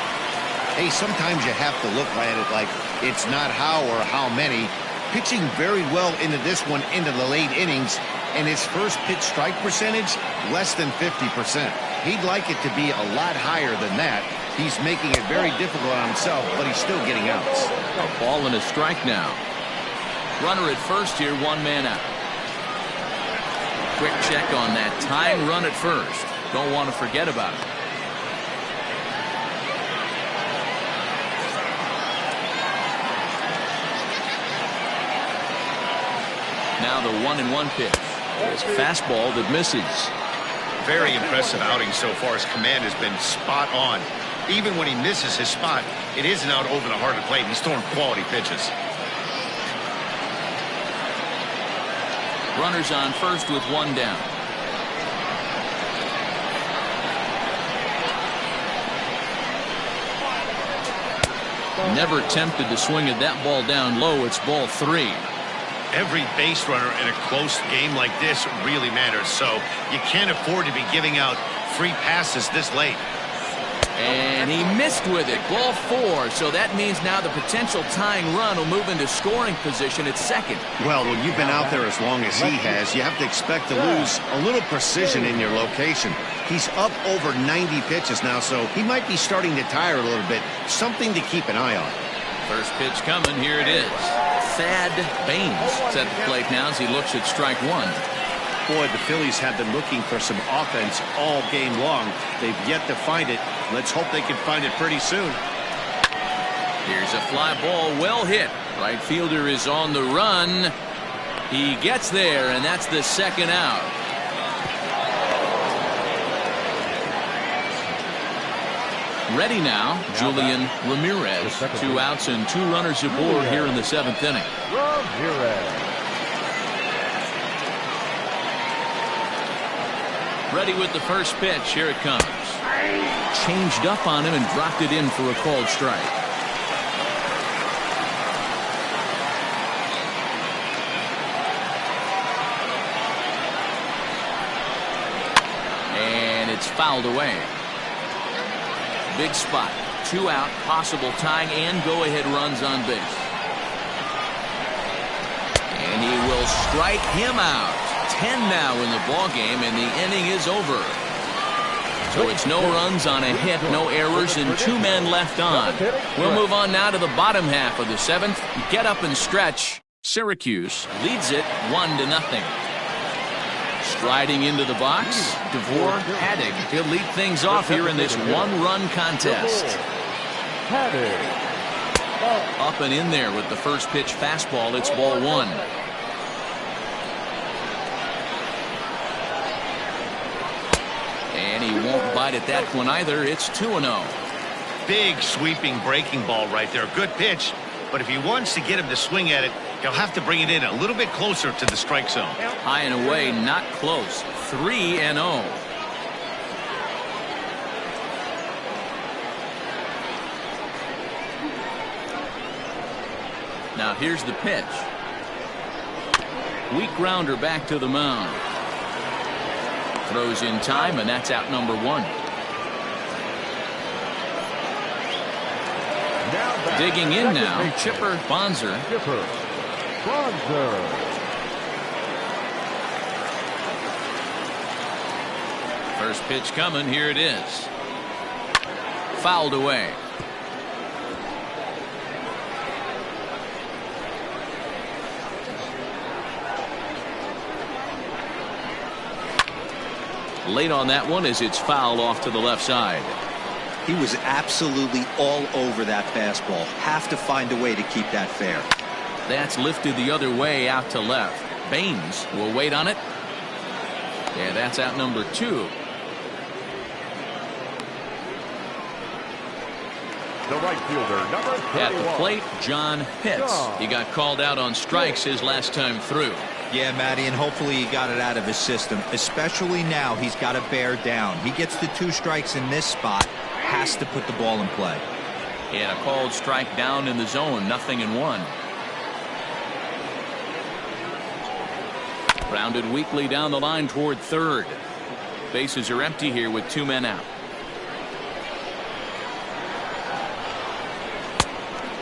Hey, sometimes you have to look at it like it's not how or how many. Pitching very well into this one into the late innings, and his first pitch strike percentage less than 50%. He'd like it to be a lot higher than that. He's making it very difficult on himself, but he's still getting outs. A ball and a strike now. Runner at first here, one man out. Quick check on that tying run at first. Don't want to forget about it. Now the 1-1 pitch. It's a fastball that misses. Very impressive outing so far. His command has been spot on. Even when he misses his spot, it isn't out over the heart of the plate. He's throwing quality pitches. Runners on first with one down. Never tempted to swing at that ball down low. It's ball 3. Every base runner in a close game like this really matters, so you can't afford to be giving out free passes this late. And he missed with it. Ball 4. So that means now the potential tying run will move into scoring position at second. Well, when you've been out there as long as he has, you have to expect to lose a little precision in your location. He's up over 90 pitches now, so he might be starting to tire a little bit. Something to keep an eye on. First pitch coming. Here it is. Thad Baines set the plate now as he looks at strike one. Boy, the Phillies have been looking for some offense all game long. They've yet to find it. Let's hope they can find it pretty soon. Here's a fly ball, well hit. Right fielder is on the run. He gets there, and that's the second out. Ready now, Julian Ramirez. 2 outs and 2 runners aboard here in the 7th inning. Ramirez. Ready with the first pitch. Here it comes. Changed up on him and dropped it in for a called strike. And it's fouled away. Big spot. 2 out, possible tying and go-ahead runs on base. And he will strike him out. 10 now in the ballgame, and the inning is over. So it's no runs on a hit, no errors, and 2 men left on. We'll move on now to the bottom half of the 7th. Get up and stretch. Syracuse leads it 1-0. Striding into the box, Devore Haddock. He'll lead things off here in this 1-run contest. Up and in there with the first pitch fastball. It's ball 1. And he won't bite at that one either. It's 2-0. Big sweeping breaking ball right there. Good pitch. But if he wants to get him to swing at it, he'll have to bring it in a little bit closer to the strike zone. High and away, not close. 3-0. Now here's the pitch. Weak grounder back to the mound. Throws in time, and that's out number 1. Digging in now, Chipper Bonser. First pitch coming. Here it is. Fouled away. Late on that one as it's fouled off to the left side. He was absolutely all over that fastball. Have to find a way to keep that fair. That's lifted the other way out to left. Baines will wait on it. Yeah, that's out number 2. The right fielder, number 31. At the plate, John Pitts. He got called out on strikes his last time through. Yeah, Matty, and hopefully he got it out of his system. Especially now, he's got to bear down. He gets the 2 strikes in this spot, has to put the ball in play. And a called strike down in the zone, 0-1. Grounded weakly down the line toward third. Bases are empty here with 2 men out.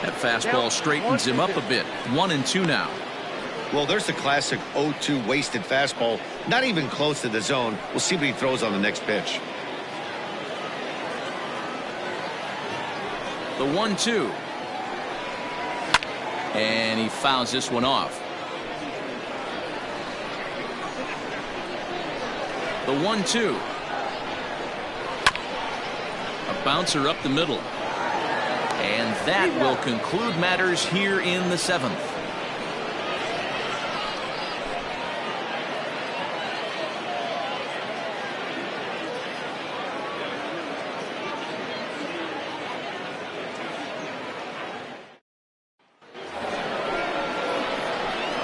That fastball straightens him up a bit. 1-2 now. Well, there's the classic 0-2 wasted fastball. Not even close to the zone. We'll see what he throws on the next pitch. The 1-2. And he fouls this one off. The 1-2. A bouncer up the middle. And that will conclude matters here in the 7th.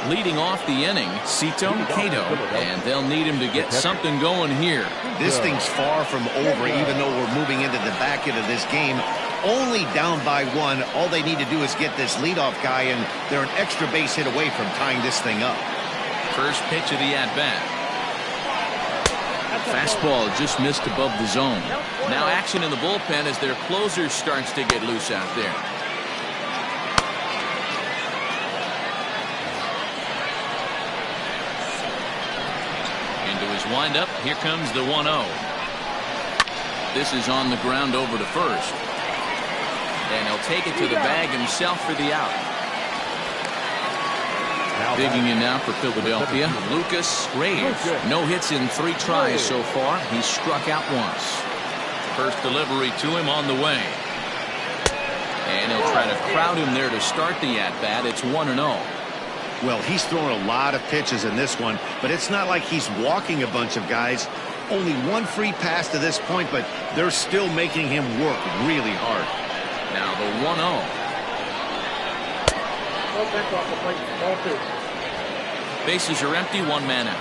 Leading off the inning, Cito Cato, and they'll need him to get something going here. This thing's far from over, even though we're moving into the back end of this game. Only down by 1. All they need to do is get this leadoff guy, and they're an extra base hit away from tying this thing up. First pitch of the at-bat. Fastball just missed above the zone. Now action in the bullpen as their closer starts to get loose out there. Windup. Here comes the 1-0. This is on the ground over to first. And he'll take it to the bag himself for the out. Digging in now for Philadelphia, Lucas Graves. No hits in 3 tries so far. He's struck out once. First delivery to him on the way. And he'll try to crowd him there to start the at-bat. It's 1-0. Well, he's thrown a lot of pitches in this one, but it's not like he's walking a bunch of guys. Only 1 free pass to this point, but they're still making him work really hard. Now the 1-0. Bases are empty, 1 man out.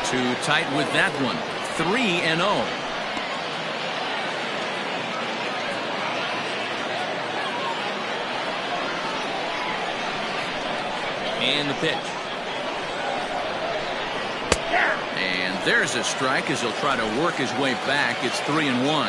2 tight with that one. 3-0. And the pitch. And there's a strike as he'll try to work his way back. It's 3-1.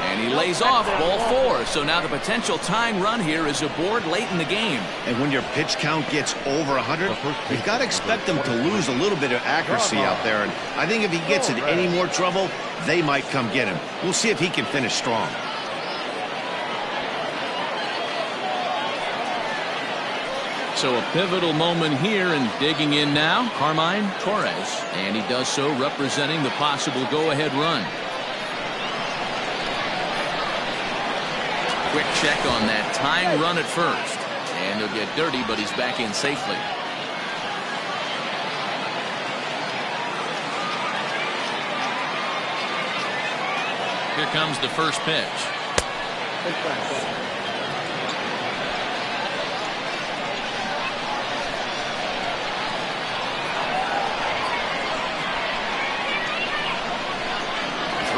And he lays off ball 4. So now the potential tying run here is aboard late in the game. And when your pitch count gets over 100, you've got to expect them to lose a little bit of accuracy out there. And I think if he gets in any more trouble, they might come get him. We'll see if he can finish strong. So a pivotal moment here, and digging in now, Carmine Torres. And he does so representing the possible go-ahead run. Quick check on that tying run at first. And he'll get dirty, but he's back in safely. Here comes the first pitch.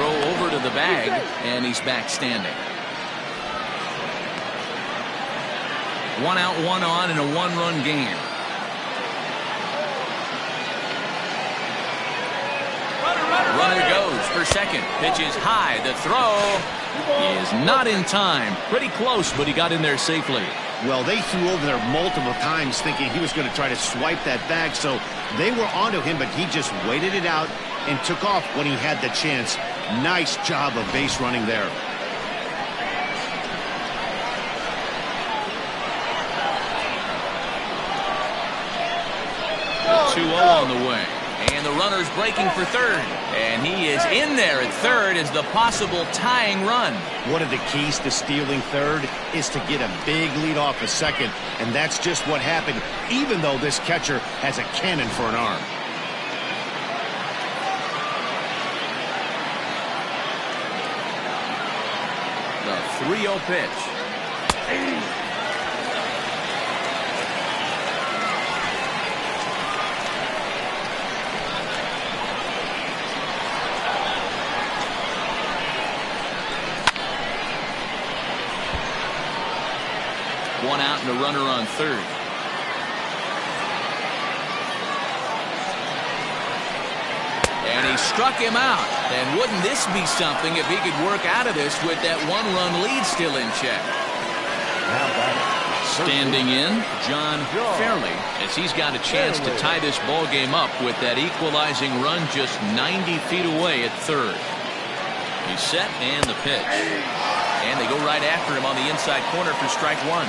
Over to the bag, and he's back standing. 1 out, 1 on in a 1-run game. Runner goes for second. Pitch is high. The throw is not in time. Pretty close, but he got in there safely. Well, they threw over there multiple times thinking he was going to try to swipe that bag, so they were onto him, but he just waited it out and took off when he had the chance. Nice job of base running there. 2-0 on the way. And the runner's breaking for third. And he is in there at third as the possible tying run. One of the keys to stealing third is to get a big lead off a second. And that's just what happened, even though this catcher has a cannon for an arm. The 3-0 pitch. One out and a runner on third. And he struck him out. And wouldn't this be something if he could work out of this with that one-run lead still in check? Standing in, John Fairley, as he's got a chance to tie this ball game up with that equalizing run just 90 feet away at third. He's set and the pitch. And they go right after him on the inside corner for strike one.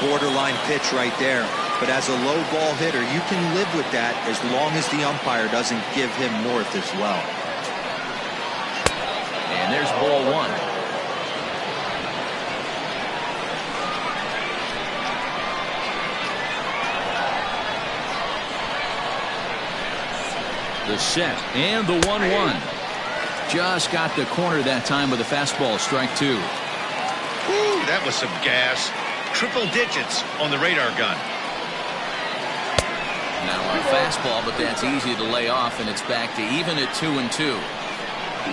Borderline pitch right there. But as a low ball hitter, you can live with that as long as the umpire doesn't give him north as well. And there's ball one. The set and the 1-1. Just got the corner that time with a fastball, strike two. Woo, that was some gas. Triple digits on the radar gun. Now a fastball, but that's easy to lay off, and it's back to even at 2-2.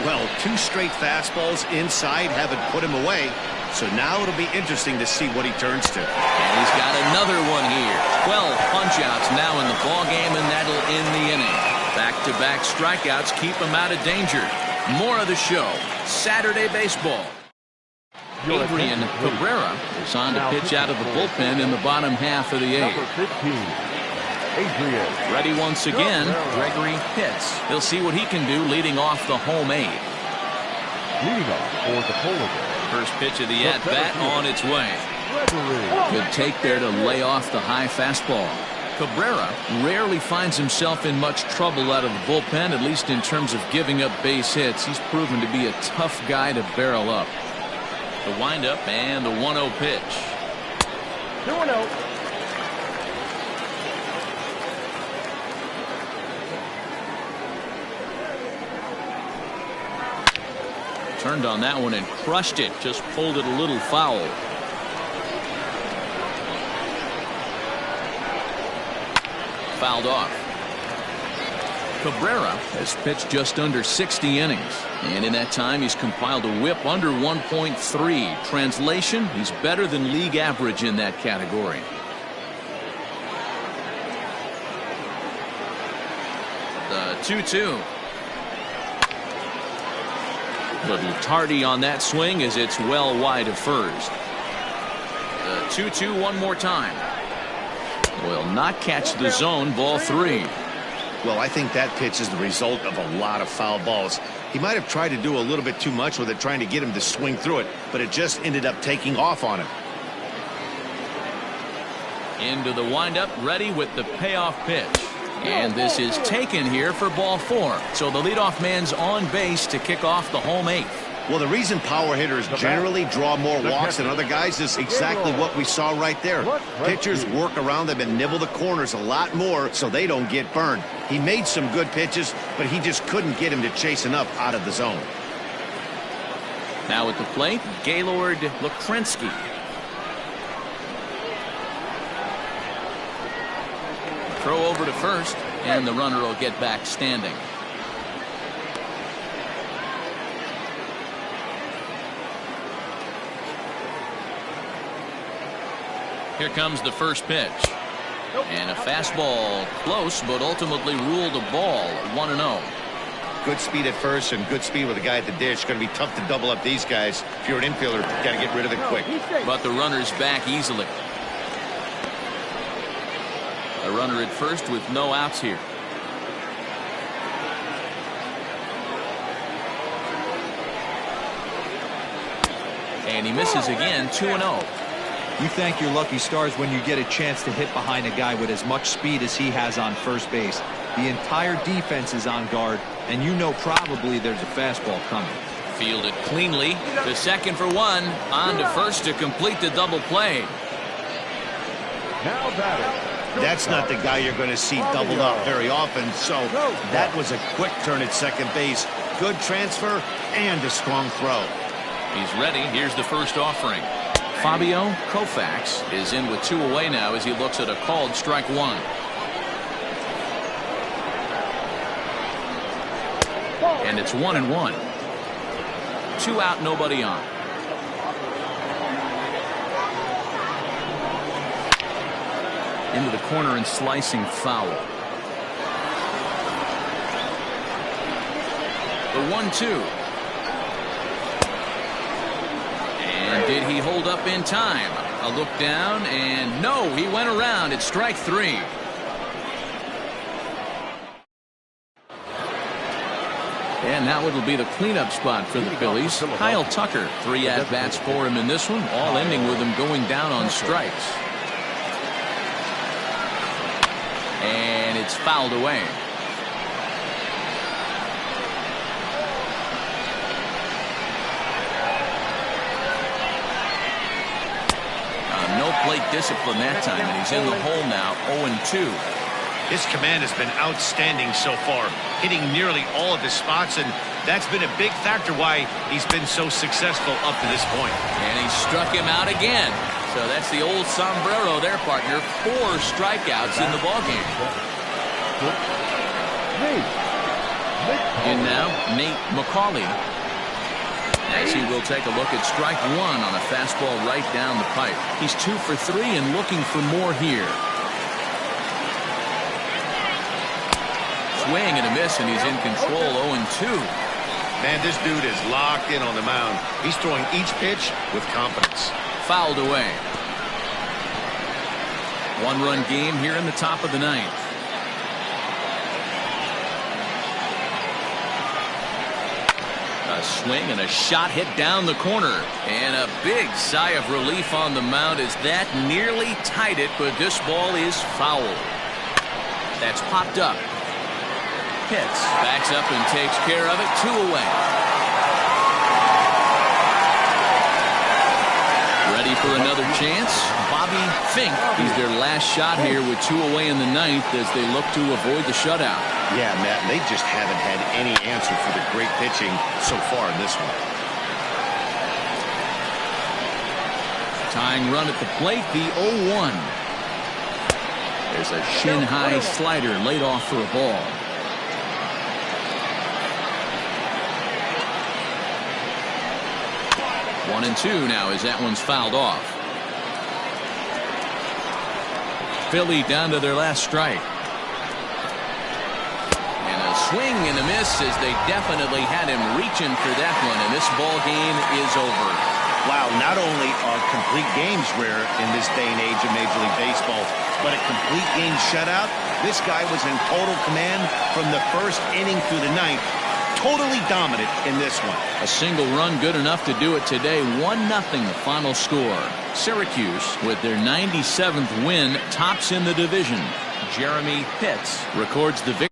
Well, two straight fastballs inside haven't put him away. So now it'll be interesting to see what he turns to. And he's got another one here. 12 punch-outs now in the ball game, and that'll end the inning. Back-to-back strikeouts keep him out of danger. More of the show. Saturday baseball. Adrian Cabrera is on to pitch out of the bullpen in the bottom half of the eighth. Ready once again, Gregory Pitts. He'll see what he can do leading off the home eighth. First pitch of the at-bat on its way. Good take there to lay off the high fastball. Cabrera rarely finds himself in much trouble out of the bullpen, at least in terms of giving up base hits. He's proven to be a tough guy to barrel up. The windup and the 1-0 pitch. 2-0. Turned on that one and crushed it. Just pulled it a little foul. Fouled off. Cabrera has pitched just under 60 innings. And in that time, he's compiled a whip under 1.3. Translation, he's better than league average in that category. The 2-2. Little tardy on that swing as it's well wide of first. The 2-2 one more time. Will not catch the zone, ball three. Well, I think that pitch is the result of a lot of foul balls. He might have tried to do a little bit too much with it, trying to get him to swing through it, but it just ended up taking off on him. Into the windup, ready with the payoff pitch. And this is taken here for ball four. So the leadoff man's on base to kick off the home eighth. Well, the reason power hitters generally draw more walks than other guys is exactly what we saw right there. Pitchers work around them and nibble the corners a lot more so they don't get burned. He made some good pitches, but he just couldn't get him to chase enough out of the zone. Now at the plate, Gaylord Lukrinsky. Throw over to first, and the runner will get back standing. Here comes the first pitch. And a fastball close, but ultimately ruled a ball, 1-0. Good speed at first and good speed with a guy at the dish. Going to be tough to double up these guys. If you're an infielder, got to get rid of it quick. But the runner's back easily. A runner at first with no outs here. And he misses again, 2-0. You thank your lucky stars when you get a chance to hit behind a guy with as much speed as he has on first base. The entire defense is on guard, and you know probably there's a fastball coming. Fielded cleanly to second for one. On to first to complete the double play. Now batting. That's not the guy you're going to see doubled up very often, so that was a quick turn at second base. Good transfer and a strong throw. He's ready. Here's the first offering. Fabio Koufax is in with 2 away now as he looks at a called strike 1. And it's 1-1. 2 out, nobody on. Into the corner and slicing foul. The 1-2. And did he hold up in time? A look down, and no, he went around. It's strike 3. And now it'll be the cleanup spot for the Phillies. Kyle Tucker, 3 at-bats for him in this one, all ending with him going down on strikes. And it's fouled away. No plate discipline that time, and he's in the hole now, 0-2. His command has been outstanding so far, hitting nearly all of his spots, and that's been a big factor why he's been so successful up to this point. And he struck him out again. So that's the old sombrero there, partner. 4 strikeouts in the ballgame. In now, Nate McCauley. As he will take a look at strike 1 on a fastball right down the pipe. He's 2 for 3 and looking for more here. Swing and a miss, and he's in control. 0-2. Man, this dude is locked in on the mound. He's throwing each pitch with confidence. Fouled away. 1-run game here in the top of the 9th. A swing and a shot hit down the corner. And a big sigh of relief on the mound as that nearly tied it, but this ball is foul. That's popped up. Hits. Backs up and takes care of it. 2 away. Ready for another chance? Bobby Fink. He's their last shot here with 2 away in the 9th as they look to avoid the shutout. Yeah, Matt, they just haven't had any answer for the great pitching so far in this one. Tying run at the plate, the 0-1. There's a shin-high slider laid off for a ball. 1-2 now as that one's fouled off. Philly down to their last strike. And a swing and a miss as they definitely had him reaching for that one, and this ball game is over. Wow, not only are complete games rare in this day and age of Major League Baseball, but a complete game shutout. This guy was in total command from the first inning through the 9th. Totally dominant in this one. A single run good enough to do it today. 1-0 the final score. Syracuse, with their 97th win, tops in the division. Jeremy Pitts records the victory.